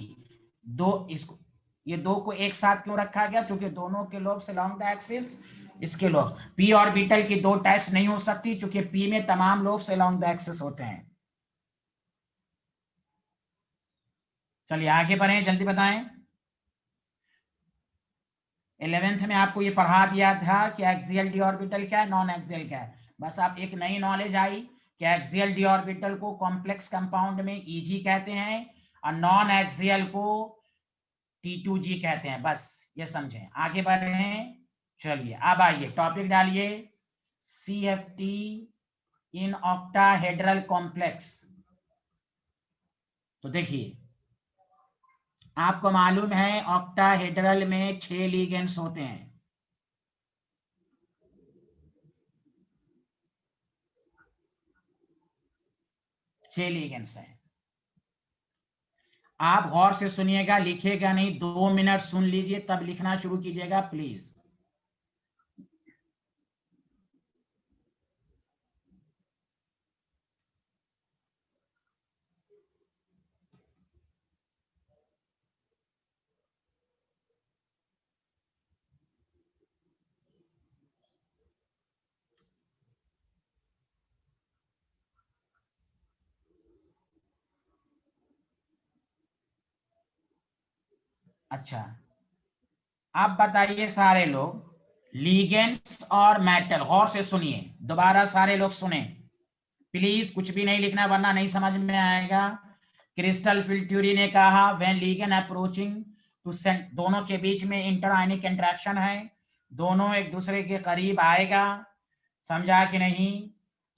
ये 2 को एक साथ क्यों रखा गया? क्योंकि दोनों के लोब्स अलोंग द एक्सिस, इसके लोब्स। पी ऑर्बिटल की 2 टाइप्स नहीं हो सकती, क्योंकि पी में तमाम लोब्स अलोंग द एक्सिस होते हैं। चलिए आगे बढ़ें, जल्दी बताएं। 11th में आपको ये पढ़ा दिया था कि एक्सियल डी ऑर्बिटल क्या है, नॉन एक्सियल क्या है। बस आप एक नई नॉलेज आई कि एक्सियल डी ऑर्बिटल को कॉम्प्लेक्स कंपाउंड में ईजी कहते हैं और नॉन एक्सियल को T2G कहते हैं, बस ये समझें। आगे बढ़ें, चलिए अब आइए टॉपिक डालिए, CFT इन ऑक्टाहेड्रल कॉम्प्लेक्स। तो देखिए आपको मालूम है ऑक्टाहेड्रल में 6 लिगेंड्स होते हैं। छह लिगेंड्स हैं। आप गौर से सुनिएगा, लिखिएगा नहीं, 2 मिनट सुन लीजिए तब लिखना शुरू कीजिएगा प्लीज। अच्छा आप बताइए सारे लोग, लिगेंड्स और मेटल, गौर से सुनिए, दोबारा सारे लोग सुने प्लीज, कुछ भी नहीं लिखना वरना नहीं समझ में आएगा। क्रिस्टल फिल्ट्यूरी ने कहा when ligand approaching to cent, दोनों के बीच में इंटरआयनिक इंटरेक्शन है, दोनों एक दूसरे के करीब आएगा, समझा कि नहीं?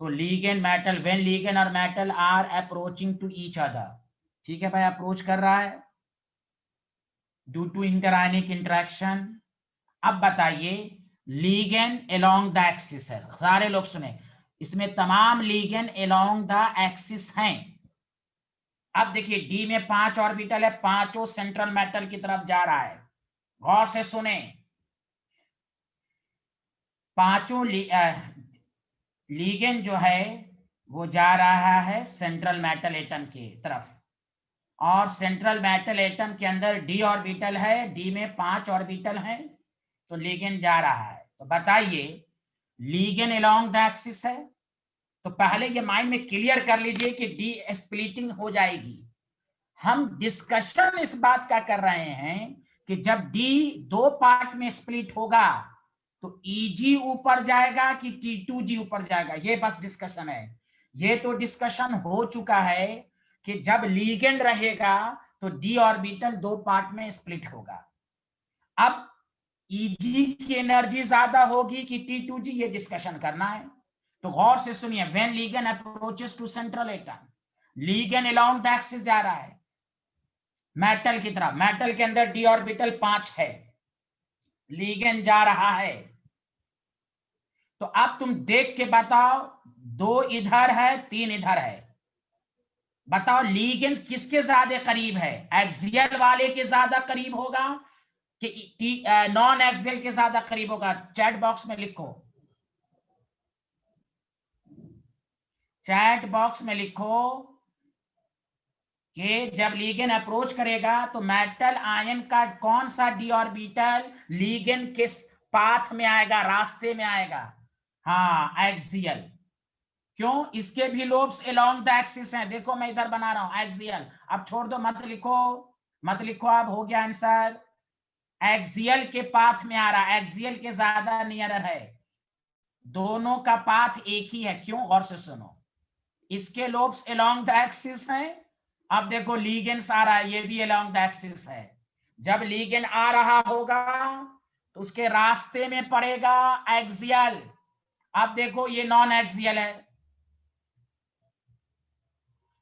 तो लिगेंड मेटल, व्हेन लिगेंड और metal are approaching to each other, ठीक है भाई, अप्रोच कर रहा है ड्यू टू इंटरआयनिक इंटरेक्शन। अब बताइए लिगेंड अलोंग द एक्सिस है, सारे लोग सुने, इसमें तमाम लिगेंड अलोंग द एक्सिस हैं। अब देखिए डी में 5 ऑर्बिटल है, पांचों सेंट्रल मेटल की तरफ जा रहा है, गौर से सुने, पांचों लिगेंड जो है वो जा रहा है सेंट्रल मेटल एटम की तरफ, और सेंट्रल मेटल एटम के अंदर डी ऑर्बिटल है, डी में 5 ऑर्बिटल हैं, तो लिगेंड जा रहा है। तो बताइए लिगेंड अलोंग द एक्सिस है, तो पहले ये माइंड में क्लियर कर लीजिए कि डी स्प्लिटिंग हो जाएगी। हम डिस्कशन इस बात का कर रहे हैं कि जब डी 2 पार्ट में स्प्लिट होगा तो ईजी ऊपर जाएगा कि T2G ऊपर जाएगा, ये बस डिस्कशन है। ये तो डिस्कशन हो चुका है कि जब लीगेंड रहेगा तो डी ऑर्बिटल 2 पार्ट में स्प्लिट होगा। अब Eg की एनर्जी ज्यादा होगी कि T2G, ये डिस्कशन करना है। तो गौर से सुनिए, when ligand approaches to central atom, ligand along the axis जा रहा है मेटल की तरफ, मेटल के अंदर डी ऑर्बिटल 5 है, लीगेंड जा रहा है। तो अब तुम देख के बताओ, 2 इधर है 3 इधर है, बताओ लीगेंड किसके ज्यादा करीब है? एक्सियल वाले के ज्यादा करीब होगा कि नॉन एक्सियल के ज्यादा करीब होगा? चैट बॉक्स में लिखो, चैट बॉक्स में लिखो कि जब लीगेंड अप्रोच करेगा तो मेटल आयन का कौन सा डी ऑर्बिटल लीगेंड के पाथ में आएगा, रास्ते में आएगा? हाँ, एक्सियल। क्यों? इसके भी लोब्स अलोंग द एक्सिस हैं। देखो मैं इधर बना रहा हूं एक्सियल। अब छोड़ दो, मत लिखो, मत लिखो, अब हो गया आंसर। एक्सियल के पाथ में आ रहा है, एक्सियल के ज्यादा नियरर है, दोनों का पाथ एक ही है। क्यों? गौर से सुनो, इसके लोब्स अलोंग द एक्सिस हैं। अब देखो लीगेंड आ रहा है, ये भी अलोंग द एक्सिस है। जब लीगेंड आ रहा होगा तो उसके रास्ते में पड़ेगा एक्सियल। अब देखो ये नॉन एक्सियल है,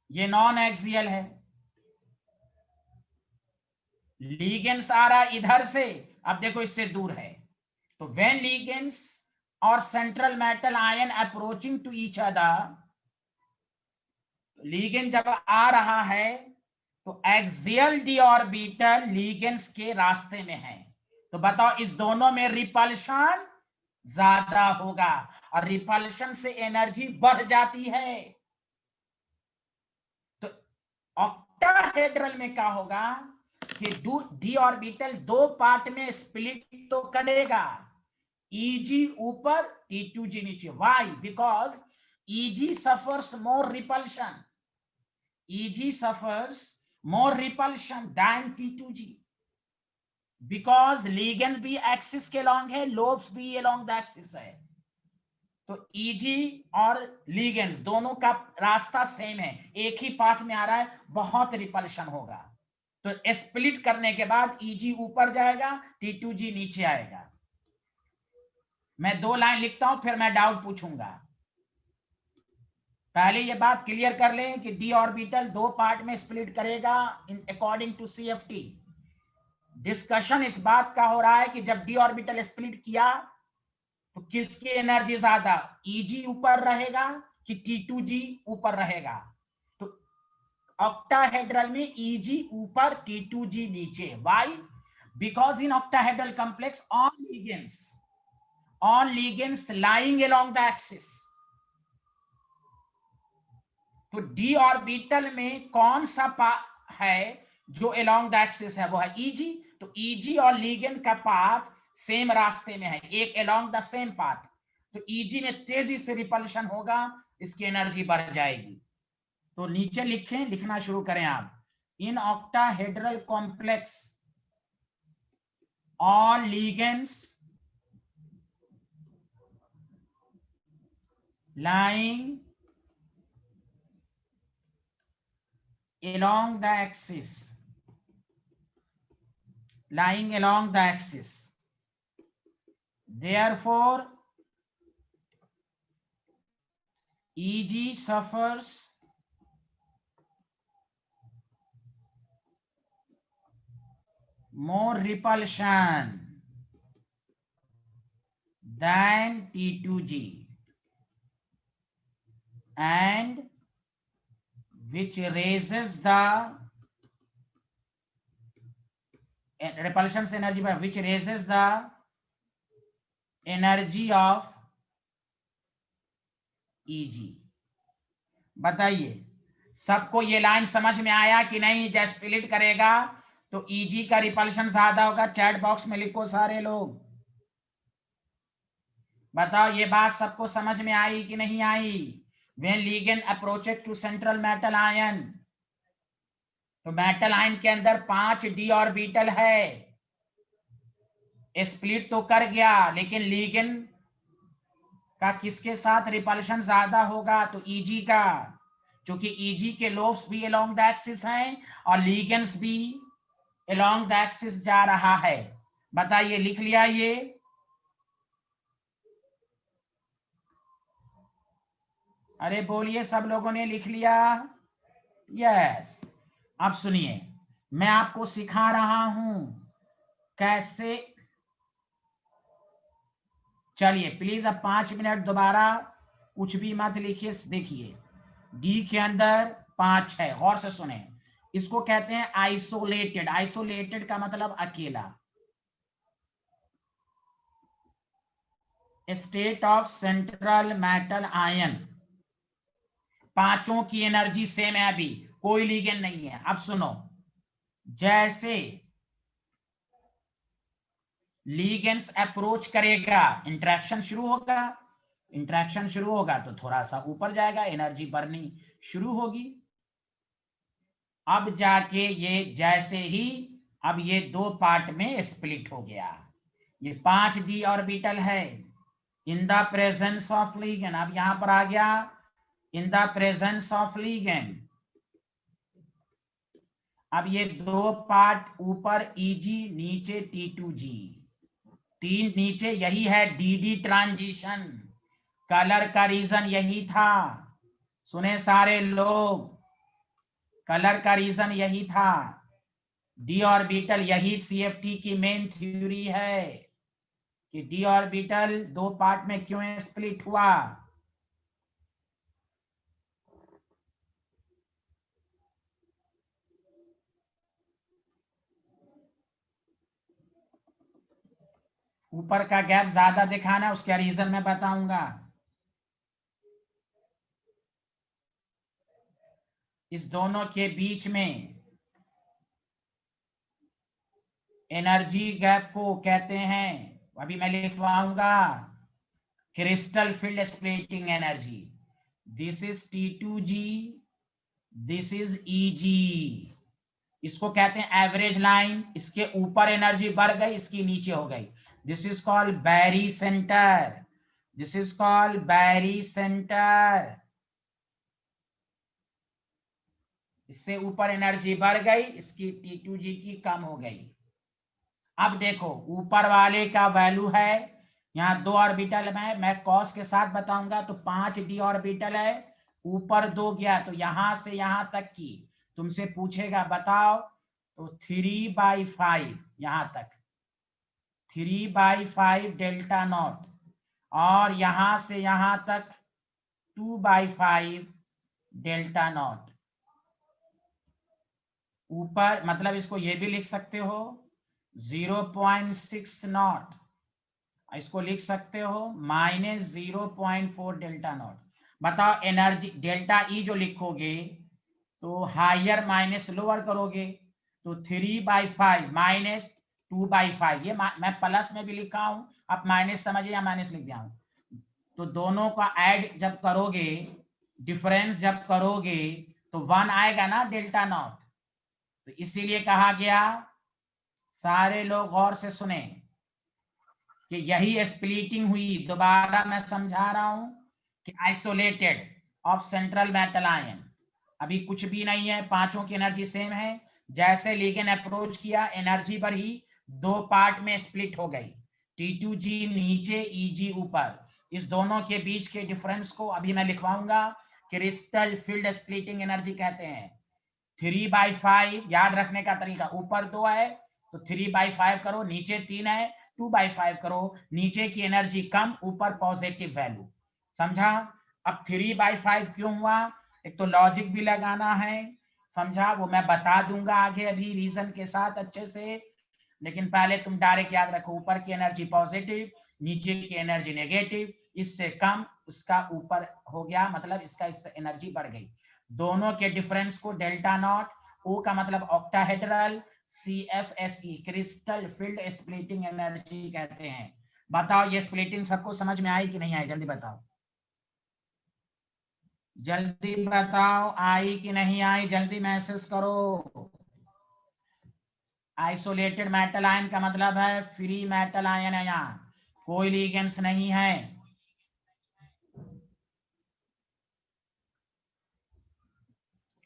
ये नॉन एक्सियल है, लीगेंड्स आ रहा इधर से, अब देखो इससे दूर है। तो व्हेन लीगेंड्स और central metal ion approaching to each other, ligand जब आ रहा है तो एक्सियल डी ऑर्बिटल लीगेंड्स के रास्ते में है। तो बताओ इस दोनों में रिपल्शन ज्यादा होगा, और रिपल्शन से एनर्जी बढ़ जाती है। तो ऑक्टाहेड्रल में क्या होगा कि डी ऑर्बिटल 2 पार्ट में स्प्लिट तो करेगा, Eg ऊपर T2G नीचे। Why? Because Eg suffers more repulsion, Eg suffers more repulsion than T2G, because ligand भी एक्सिस के along है, लोब्स भी along the axis है। तो Eg और ligand दोनों का रास्ता सेम है, एक ही पाथ में आ रहा है, बहुत रिपल्शन होगा। तो स्प्लिट करने के बाद Eg ऊपर जाएगा, T2G नीचे आएगा। मैं 2 लाइन लिखता हूं, फिर मैं डाउट पूछूंगा। पहले ये बात क्लियर कर लें कि डी ऑर्बिटल 2 पार्ट में स्प्लिट करेगा in according to CFT। Discussion इस बात का हो रहा है कि जब डी ऑर्बिटल स्प्लिट किया तो किसकी एनर्जी ज्यादा, Eg ऊपर रहेगा कि T2G ऊपर रहेगा? तो ऑक्टाहेड्रल में Eg ऊपर, T2G नीचे। Why? Because in octahedral complex all ligands lying along the axis। तो डी ऑर्बिटल में कौन सा है जो along the axis है? वो है Eg। तो Eg और लिगेंड का पाथ सेम रास्ते में है, एक along the same path। तो Eg में तेजी से रिपल्शन होगा, इसकी एनर्जी बढ़ जाएगी। तो नीचे लिखें, लिखना शुरू करें आप। In octahedral complex all ligands lying along the axis, lying along the axis, therefore Eg suffers more repulsion than T2G, and which raises the repulsion energy by which raises the energy of Eg। बताइए सबको ये line समझ में आया कि नहीं? जब split करेगा तो Eg का रिपल्शन ज्यादा होगा। चैट बॉक्स में लिखो सारे लोग, बताओ ये बात सबको समझ में आई कि नहीं आई? When ligand approaches to central metal ion, तो मेटल आयन के अंदर 5 डी ऑर्बिटल है, स्प्लिट तो कर गया, लेकिन लिगेंड का किसके साथ रिपल्शन ज्यादा होगा? तो Eg का, क्योंकि ईजी के लोब्स भी अलोंग द एक्सिस हैं और लिगेंड्स भी अलोंग द एक्सिस जा रहा है। बताइए, लिख लिया ये? अरे बोलिए, सब लोगों ने लिख लिया? यस। अब सुनिए, मैं आपको सिखा रहा हूं कैसे। चलिए प्लीज अब 5 मिनट दोबारा कुछ भी मत लिखिए। देखिए डी के अंदर 5 है, गौर से सुने। इसको कहते हैं आइसोलेटेड। आइसोलेटेड का मतलब अकेला। State of central metal ion, पांचों की एनर्जी सेम है, अभी कोई लिगेंड नहीं है। अब सुनो, जैसे लिगेंड्स अप्रोच करेगा, इंटरेक्शन शुरू होगा। इंटरेक्शन शुरू होगा तो थोड़ा सा ऊपर जाएगा, एनर्जी बर्निंग शुरू होगी। अब जाके ये जैसे ही अब ये 2 पार्ट में स्प्लिट हो गया। ये 5d ऑर्बिटल है in the presence of ligand. अब यहां पर आ गया in the presence of ligand. अब ये 2 पार्ट ऊपर Eg, नीचे T2G, 3 नीचे। यही है dd ट्रांजिशन। कलर का रीजन यही था, सुने सारे लोग, कलर का रीजन यही था। डी ऑर्बिटल, यही CFT की मेन थ्योरी है कि डी ऑर्बिटल 2 पार्ट में क्यों स्प्लिट हुआ। ऊपर का गैप ज्यादा दिखाना, उसका रीजन मैं बताऊंगा। इस दोनों के बीच में एनर्जी गैप को कहते हैं, अभी मैं लिखवाऊंगा, crystal field splitting energy. This is T2G, this is Eg। इसको कहते हैं एवरेज लाइन। इसके ऊपर एनर्जी बढ़ गई, इसकी नीचे हो गई। This is called barycentre. This is called barycentre. इससे ऊपर एनर्जी बढ़ गई, इसकी T2G की कम हो गई। अब देखो ऊपर वाले का वैल्यू है, यहाँ 2 ऑर्बिटल में मैं कॉस के साथ बताऊंगा तो 5d ऑर्बिटल है, ऊपर 2 गया तो यहां से यहां तक की तुमसे पूछेगा बताओ, तो 3/5 यहां तक, 3/5 डेल्टा नॉट, और यहां से यहां तक 2/5 डेल्टा नॉट। ऊपर मतलब इसको ये भी लिख सकते हो 0.6 नॉट, इसको लिख सकते हो -0.4 डेल्टा नॉट। बताओ एनर्जी डेल्टा ई जो लिखोगे तो हायर माइनस लोअर करोगे तो 3/5 -2/5। ये मैं प्लस में भी लिखा हूं, आप माइनस समझिए या माइनस लिख दिया हूं। तो दोनों का ऐड जब करोगे, डिफरेंस जब करोगे तो 1 आएगा ना डेल्टा नॉट। तो इसीलिए कहा गया, सारे लोग गौर से सुने, कि यही स्प्लिटिंग हुई। दोबारा मैं समझा रहा हूं कि isolated of central metal ion, अभी कुछ भी नहीं है, पांचों की एनर्जी सेम है। जैसे लिगेंड अप्रोच किया, एनर्जी बढ़ी, 2 पार्ट में स्प्लिट हो गई, T2G नीचे, Eg ऊपर। इस दोनों के बीच के डिफरेंस को अभी मैं लिखवाऊंगा, क्रिस्टल फील्ड स्प्लिटिंग एनर्जी कहते हैं। 3/5 याद रखने का तरीका, ऊपर 2 है तो 3/5 करो, नीचे 3 है 2/5 करो, नीचे की एनर्जी कम, ऊपर पॉजिटिव वैल्यू। समझा? अब 3/5 क्यों हुआ, एक तो लॉजिक भी लगाना है, समझा, वो मैं बता दूंगा आगे अभी रीजन के साथ अच्छे से। लेकिन पहले तुम डायरेक्ट याद रखो, ऊपर की एनर्जी पॉजिटिव, नीचे की एनर्जी नेगेटिव, इससे कम उसका ऊपर हो गया, मतलब इसका इससे एनर्जी बढ़ गई। दोनों के डिफरेंस को डेल्टा नॉट, ओ का मतलब octahedral, CFSE crystal field splitting energy कहते हैं। बताओ ये स्प्लिटिंग सबको समझ में आई कि नहीं आई, जल्दी बताओ, जल्दी बताओ, आई कि नहीं आई, जल्दी मैसेज करो। आइसोलेटेड मेटल आयन का मतलब है फ्री मेटल आयन है, यहाँ कोई लिगेंड्स नहीं है।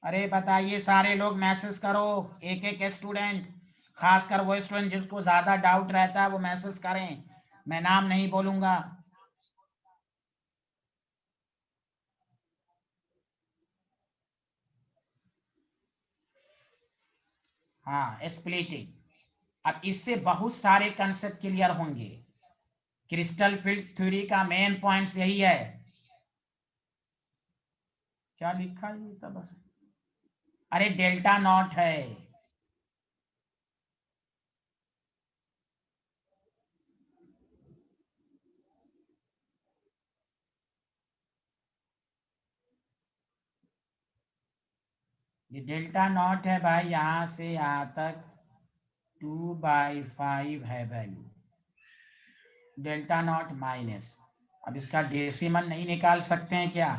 अरे बताइए सारे लोग मैसेज करो, एक एक स्टूडेंट, खासकर वो स्टूडेंट जिसको ज्यादा डाउट रहता है वो मैसेज करें, मैं नाम नहीं बोलूंगा। हाँ, स्प्लिटिंग। अब इससे बहुत सारे कंसेप्ट क्लियर होंगे। क्रिस्टल फील्ड थ्योरी का मेन पॉइंट्स यही है। क्या लिखा है ये तो बस, अरे डेल्टा नॉट है। ये डेल्टा नॉट है भाई, यहां से यहां तक 2/5 है वैल्यू, डेल्टा नॉट माइनस। अब इसका डेसिमल नहीं निकाल सकते हैं क्या?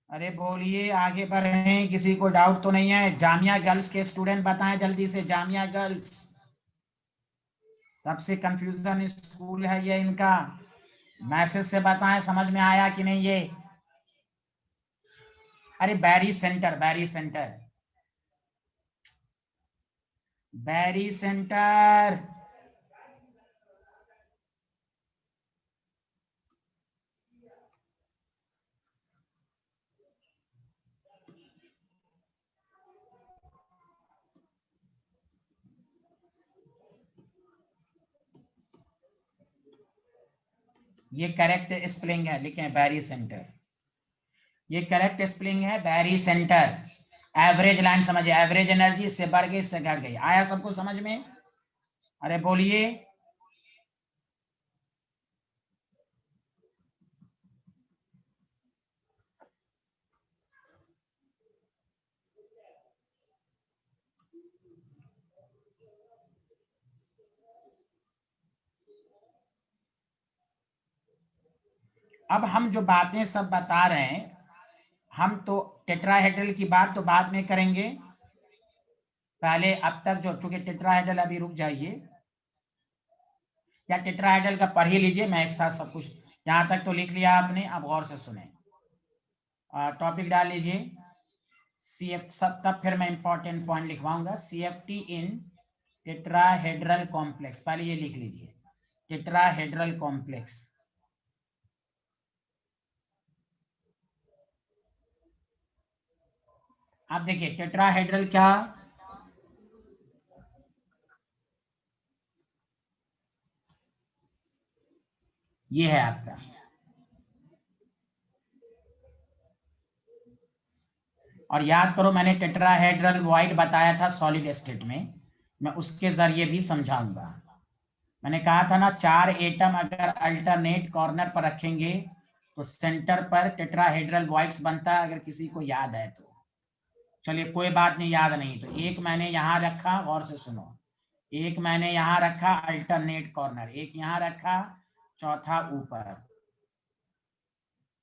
अरे बोलिए, आगे बढ़े, किसी को डाउट तो नहीं है? जामिया गर्ल्स के स्टूडेंट बताएं जल्दी से, जामिया गर्ल्स। सबसे कंफ्यूजन स्कूल है ये इनका, मैसेज से बताएं समझ में आया कि नहीं ये। अरे बैरी सेंटर, बैरी सेंटर, बैरी सेंटर। ये करेक्ट स्पेलिंग है, लिखें बैरी सेंटर, ये करेक्ट स्पेलिंग है बैरी सेंटर। एवरेज लाइन समझिए, एवरेज एनर्जी इससे बढ़ गई इससे घट गई, आया सबको समझ में? अरे बोलिए। अब हम जो बातें सब बता रहे हैं, हम तो टेट्राहेड्रल की बात तो बाद में करेंगे, पहले अब तक जो, चूंकि टेट्राहेड्रल, अभी रुक जाइए, या टेट्राहेड्रल का पढ़ ही लीजिए, मैं एक साथ सब कुछ, यहां तक तो लिख लिया आपने, अब गौर से सुने। टॉपिक डाल लीजिए CF, सब तब फिर मैं इंपॉर्टेंट पॉइंट लिखवाऊंगा। CFT इन टेट्राहेड्रल कॉम्प्लेक्स, पहले ये लिख लीजिए, टेट्राहेड्रल कॉम्प्लेक्स। आप देखिए टेट्राहेड्रल क्या, ये है आपका, और याद करो मैंने टेट्राहेड्रल वॉइड बताया था सॉलिड स्टेट में, मैं उसके जरिए भी समझाऊंगा। मैंने कहा था ना, 4 एटम अगर अल्टरनेट कॉर्नर पर रखेंगे तो सेंटर पर टेट्राहेड्रल वॉइड्स बनता है, अगर किसी को याद है तो। चलिए कोई बात नहीं, याद नहीं तो एक मैंने यहां रखा, गौर से सुनो, एक मैंने यहां रखा अल्टरनेट कॉर्नर, एक यहां रखा, चौथा ऊपर,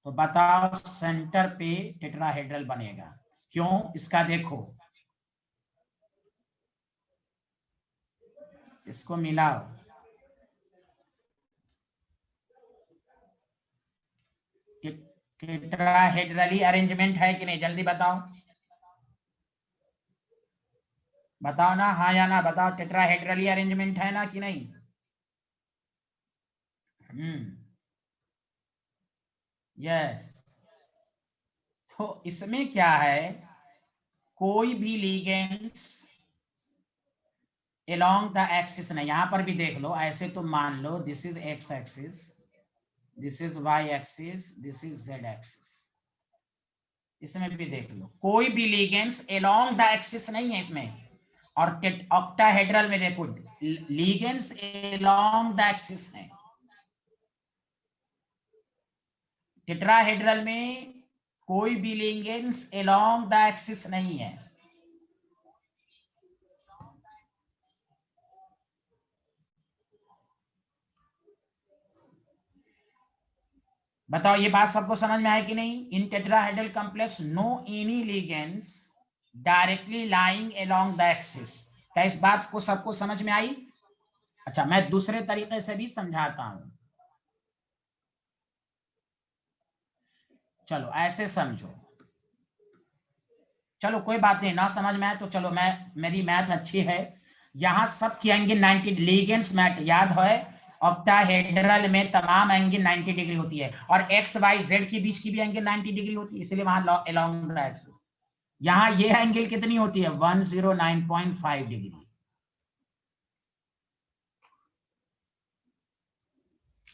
तो बताओ सेंटर पे टेट्राहेड्रल बनेगा क्यों? इसका देखो, इसको मिलाओ, टेट्राहेड्रली अरेंजमेंट है कि नहीं, जल्दी बताओ, बताओ ना, हाँ या ना बताओ, टेट्राहेड्रली अरेंजमेंट है ना कि नहीं? यस। तो इसमें क्या है, कोई भी लिगेंड्स along द एक्सिस नहीं, यहां पर भी देख लो, ऐसे तो मान लो this is X axis, this is Y axis, this is Z axis, इसमें भी देख लो कोई भी लिगेंड्स along द एक्सिस नहीं है इसमें। और ऑक्टाहेड्रल में देखो लिगेंड्स along द एक्सिस है, टेट्राहेड्रल में कोई भी लिगेंड्स along द एक्सिस नहीं है। बताओ ये बात सबको समझ में आए कि नहीं? In tetrahedral complex no any ligands directly lying along the axis, क्या इस बात को सबको समझ में आई? अच्छा, मैं दूसरे तरीके से भी समझाता हूं। चलो ऐसे समझो, चलो कोई बात नहीं, ना समझ में आए तो चलो, मेरी मैथ अच्छी है। यहां सब की एंगल 90, लीगेंस मैथ याद है, ऑक्टाहेड्रल में तमाम एंगल 90 डिग्री होती है, और एक्स वाई जेड के बीच की भी एंगल 90 डिग्री होती है, इसलिए वहां अलोंग द एक्सिस। यहां ये एंगल कितनी होती है? 109.5 डिग्री।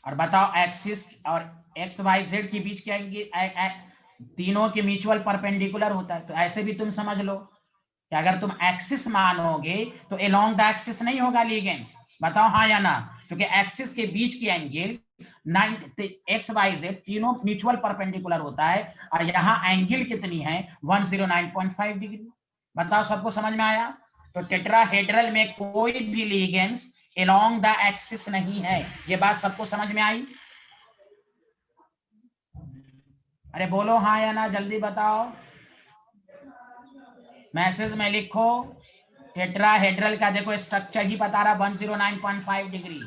और बताओ एक्सिस और एक्स वाई जेड के बीच के एंगल तीनों के म्यूचुअल परपेंडिकुलर होता है, तो ऐसे भी तुम समझ लो कि अगर तुम एक्सिस मानोगे तो अलोंग द एक्सिस नहीं होगा लीगेंस। बताओ हाँ या ना? क्योंकि एक्सिस के बीच की एंगल एक्स वाई जेड तीनों म्यूचुअल परपेंडिकुलर होता है, और यहाँ एंगल कितनी है? 109.5 डिग्री। बताओ सबको समझ में आया? तो टेट्राहेड्रल में कोई भी लीगेंस अलोंग द एक्सिस नहीं है। ये बात सबको समझ में आई? अरे बोलो हाँ या ना, जल्दी बताओ, मैसेज में लिखो। टेट्राहेड्रल का देखो स्ट्रक्चर ही बता रहा 109.5 डिग्री,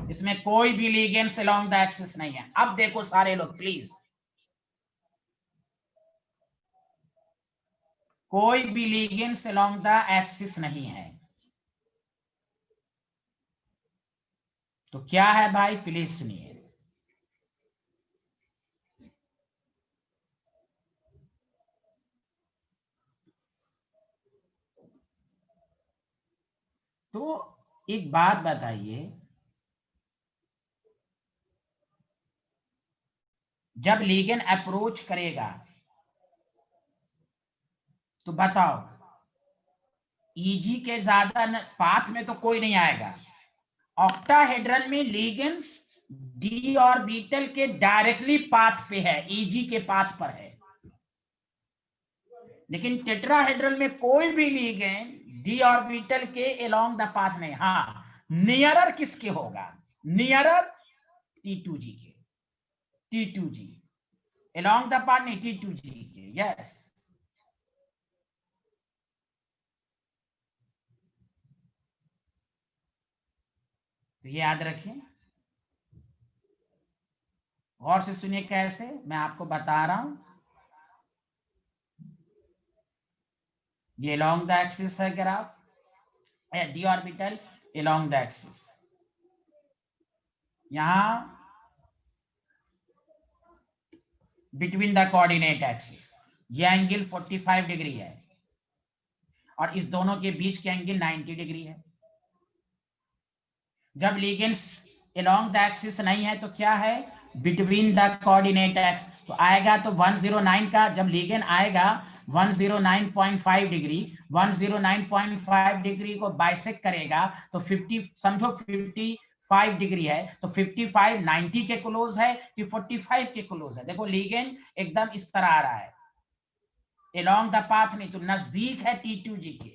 इसमें कोई भी लीगेंस अलोंग द एक्सिस नहीं है। अब देखो सारे लोग प्लीज, कोई भी लीगेंस अलोंग द एक्सिस नहीं है, तो क्या है भाई? प्लीज सुनिए। तो एक बात बताइए, जब लीगेंड अप्रोच करेगा तो बताओ, ईजी के ज्यादा पाथ में तो कोई नहीं आएगा। ऑक्टाहेड्रल में लीगेंस डी ऑर्बिटल के डायरेक्टली पाथ पे है, ईजी के पाथ पर है, लेकिन टेट्राहेड्रल में कोई भी लीगेंड डी ऑर्बिटल के अलोंग द पाथ नहीं। हाँ, नियरर किसके होगा? नियरर T2G के, T2G अलोंग द पाथ नहीं, T2G के। यस, तो ये याद रखिए, गौर से सुनिए कैसे मैं आपको बता रहा हूं। ये अलोंग द एक्सिस है graph, D orbital along the axis. यहां बिटवीन द कोऑर्डिनेट एक्सिस ये एंगल 45 डिग्री है, और इस दोनों के बीच के एंगल 90 डिग्री है। जब लीगेंस अलोंग द एक्सिस नहीं है तो क्या है? बिटवीन द कोऑर्डिनेट एक्स, तो आएगा तो 109 का, जब लीगेंड आएगा 109.5 डिग्री, 109.5 डिग्री को बाइसेक्ट करेगा तो 50, समझो 55 डिग्री है, तो 55 90 के क्लोज है कि 45 के क्लोज है? देखो लीगेंड एकदम इस तरह आ रहा है, अलोंग द पाथ नहीं, तो नजदीक है T2G के।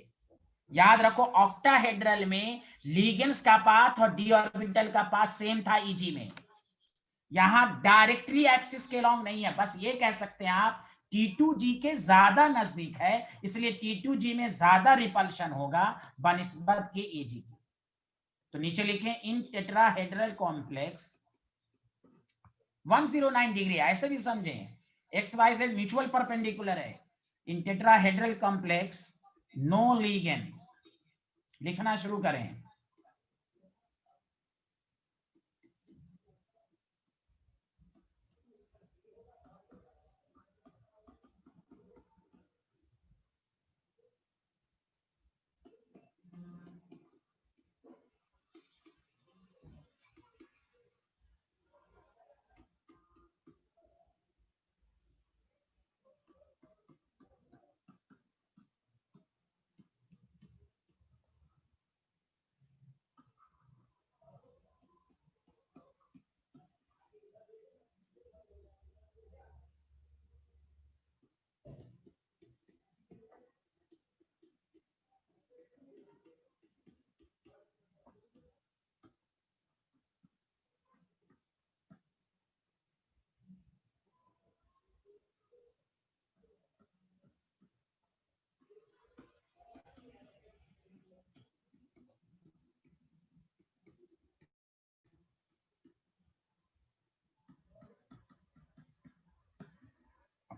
याद रखो, ऑक्टाहेड्रल में लीगेंस का पाथ और डी ऑर्बिटल का पाथ सेम था ईजी में, यहां डायरेक्टली एक्सिस के अलोंग नहीं है। बस ये कह सकते हैं आप, T2G के ज्यादा नजदीक है, इसलिए T2G में ज्यादा रिपल्शन होगा बनिस्बत के एजी की। तो नीचे लिखें, इन टेट्राहेड्रल कॉम्प्लेक्स 109 डिग्री, ऐसे भी समझें, X Y Z mutual perpendicular है। In tetrahedral complex no ligand, लिखना शुरू करें।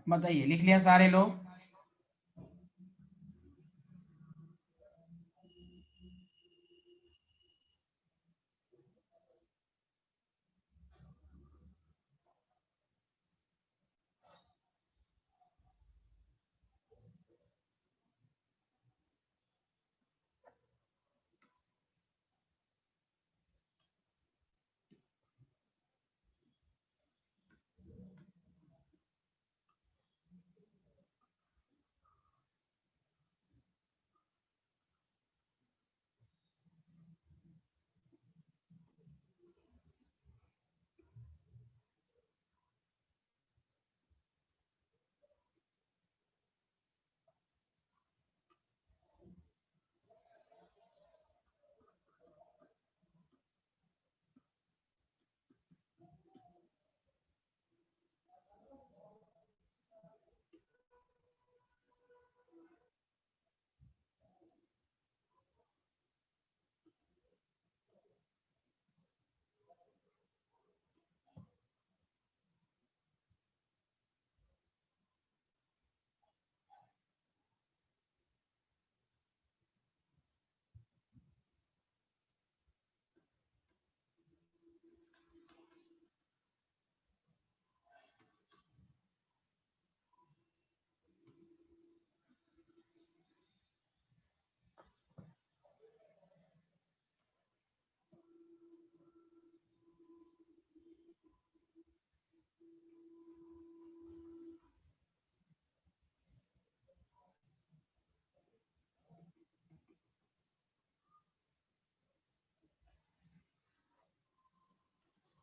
बताइए, लिख लिया सारे लोग?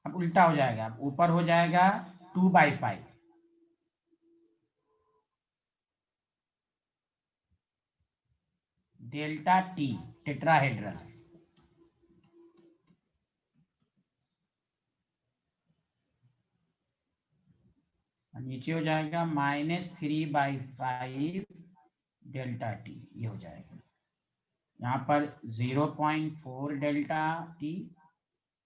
अब उल्टा हो जाएगा, अब ऊपर हो जाएगा 2/5 डेल्टा टी टेट्राहेड्रल, नीचे हो जाएगा -3/5 डेल्टा टी, ये हो जाएगा। यहाँ पर 0.4 डेल्टा टी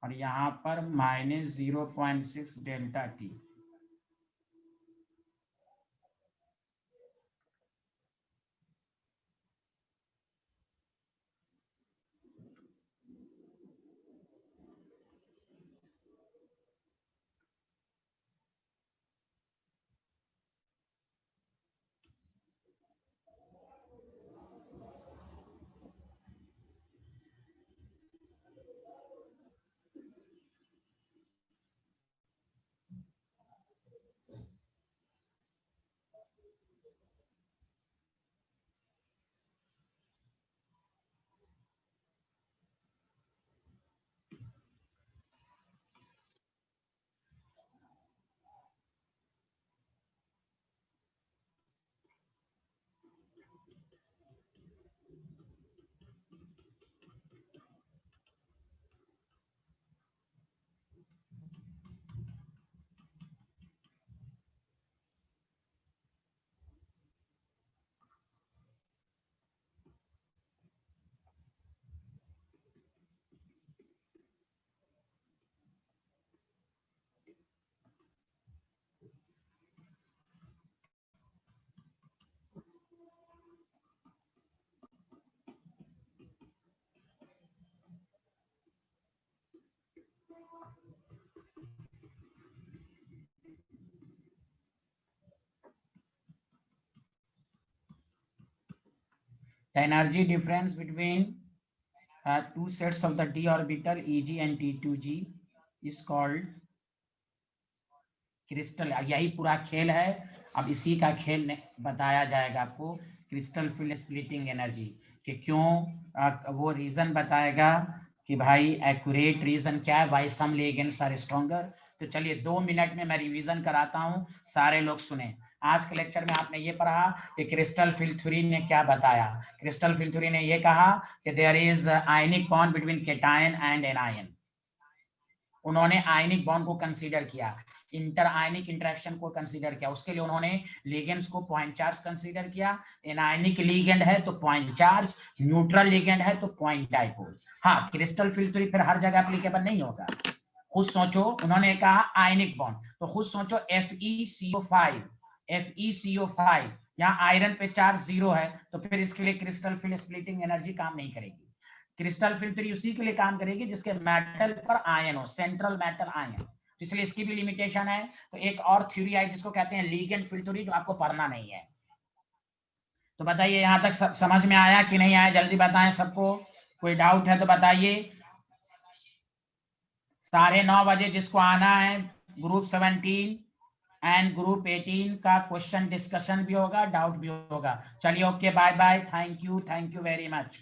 और यहाँ पर -0.6 delta T. The energy difference between two sets of the d orbital Eg and T2g is called crystal. यही पूरा खेल है, अब इसी का खेल बताया जाएगा आपको, क्रिस्टल फील्ड स्प्लिटिंग एनर्जी कि क्यों, वो रीजन बताएगा कि भाई एक्यूरेट रीजन क्या है, why some ligands are stronger. तो चलिए 2 मिनट में मैं रिवीजन कराता हूं, सारे लोग सुने। आज के लेक्चर में आपने ये पढ़ा कि क्रिस्टल फील्ड थ्योरी ने क्या बताया। क्रिस्टल फील्ड थ्योरी ने ये कहा कि there is ionic bond between cation and anion. उन्होंने आयनिक बॉन्ड को कंसीडर किया, इंटर आयनिक इंटरेक्शन को कंसीडर किया, उसके लिए उन्होंने लिगेंड्स को पॉइंट चार्ज कंसीडर किया। एनायनिक लिगेंड है तो पॉइंट चार्ज, न्यूट्रल लिगेंड है तो पॉइंट डाइपोल। हाँ, क्रिस्टल फील्ड थ्योरी फिर हर जगह एप्लीकेबल नहीं होगा। खुद सोचो, उन्होंने कहा आयनिक बॉन्ड, तो खुद सोचो FeCO5 FeCO5, यहाँ आयरन पे चार्ज 0 है, तो फिर इसके लिए क्रिस्टल फिल स्प्लिटिंग एनर्जी काम नहीं करेगी। क्रिस्टल फिल थ्योरी उसी के लिए काम करेगी जिसके मेटल पर आयन हो, सेंट्रल मेटल आयन, इसलिए इसकी भी लिमिटेशन है। तो एक और थ्योरी आई जिसको कहते हैं लिगेंड फिल थ्योरी, जो आपको पढ़ना नहीं है। तो बताइए यहाँ तक समझ में आया कि नहीं आया, जल्दी बताएं सबको, कोई डाउट है तो बताइए। 9:30 बजे जिसको आना है, ग्रुप 17 एंड ग्रुप 18 का क्वेश्चन डिस्कशन भी होगा, डाउट भी होगा। चलिए okay, bye bye, thank you very much.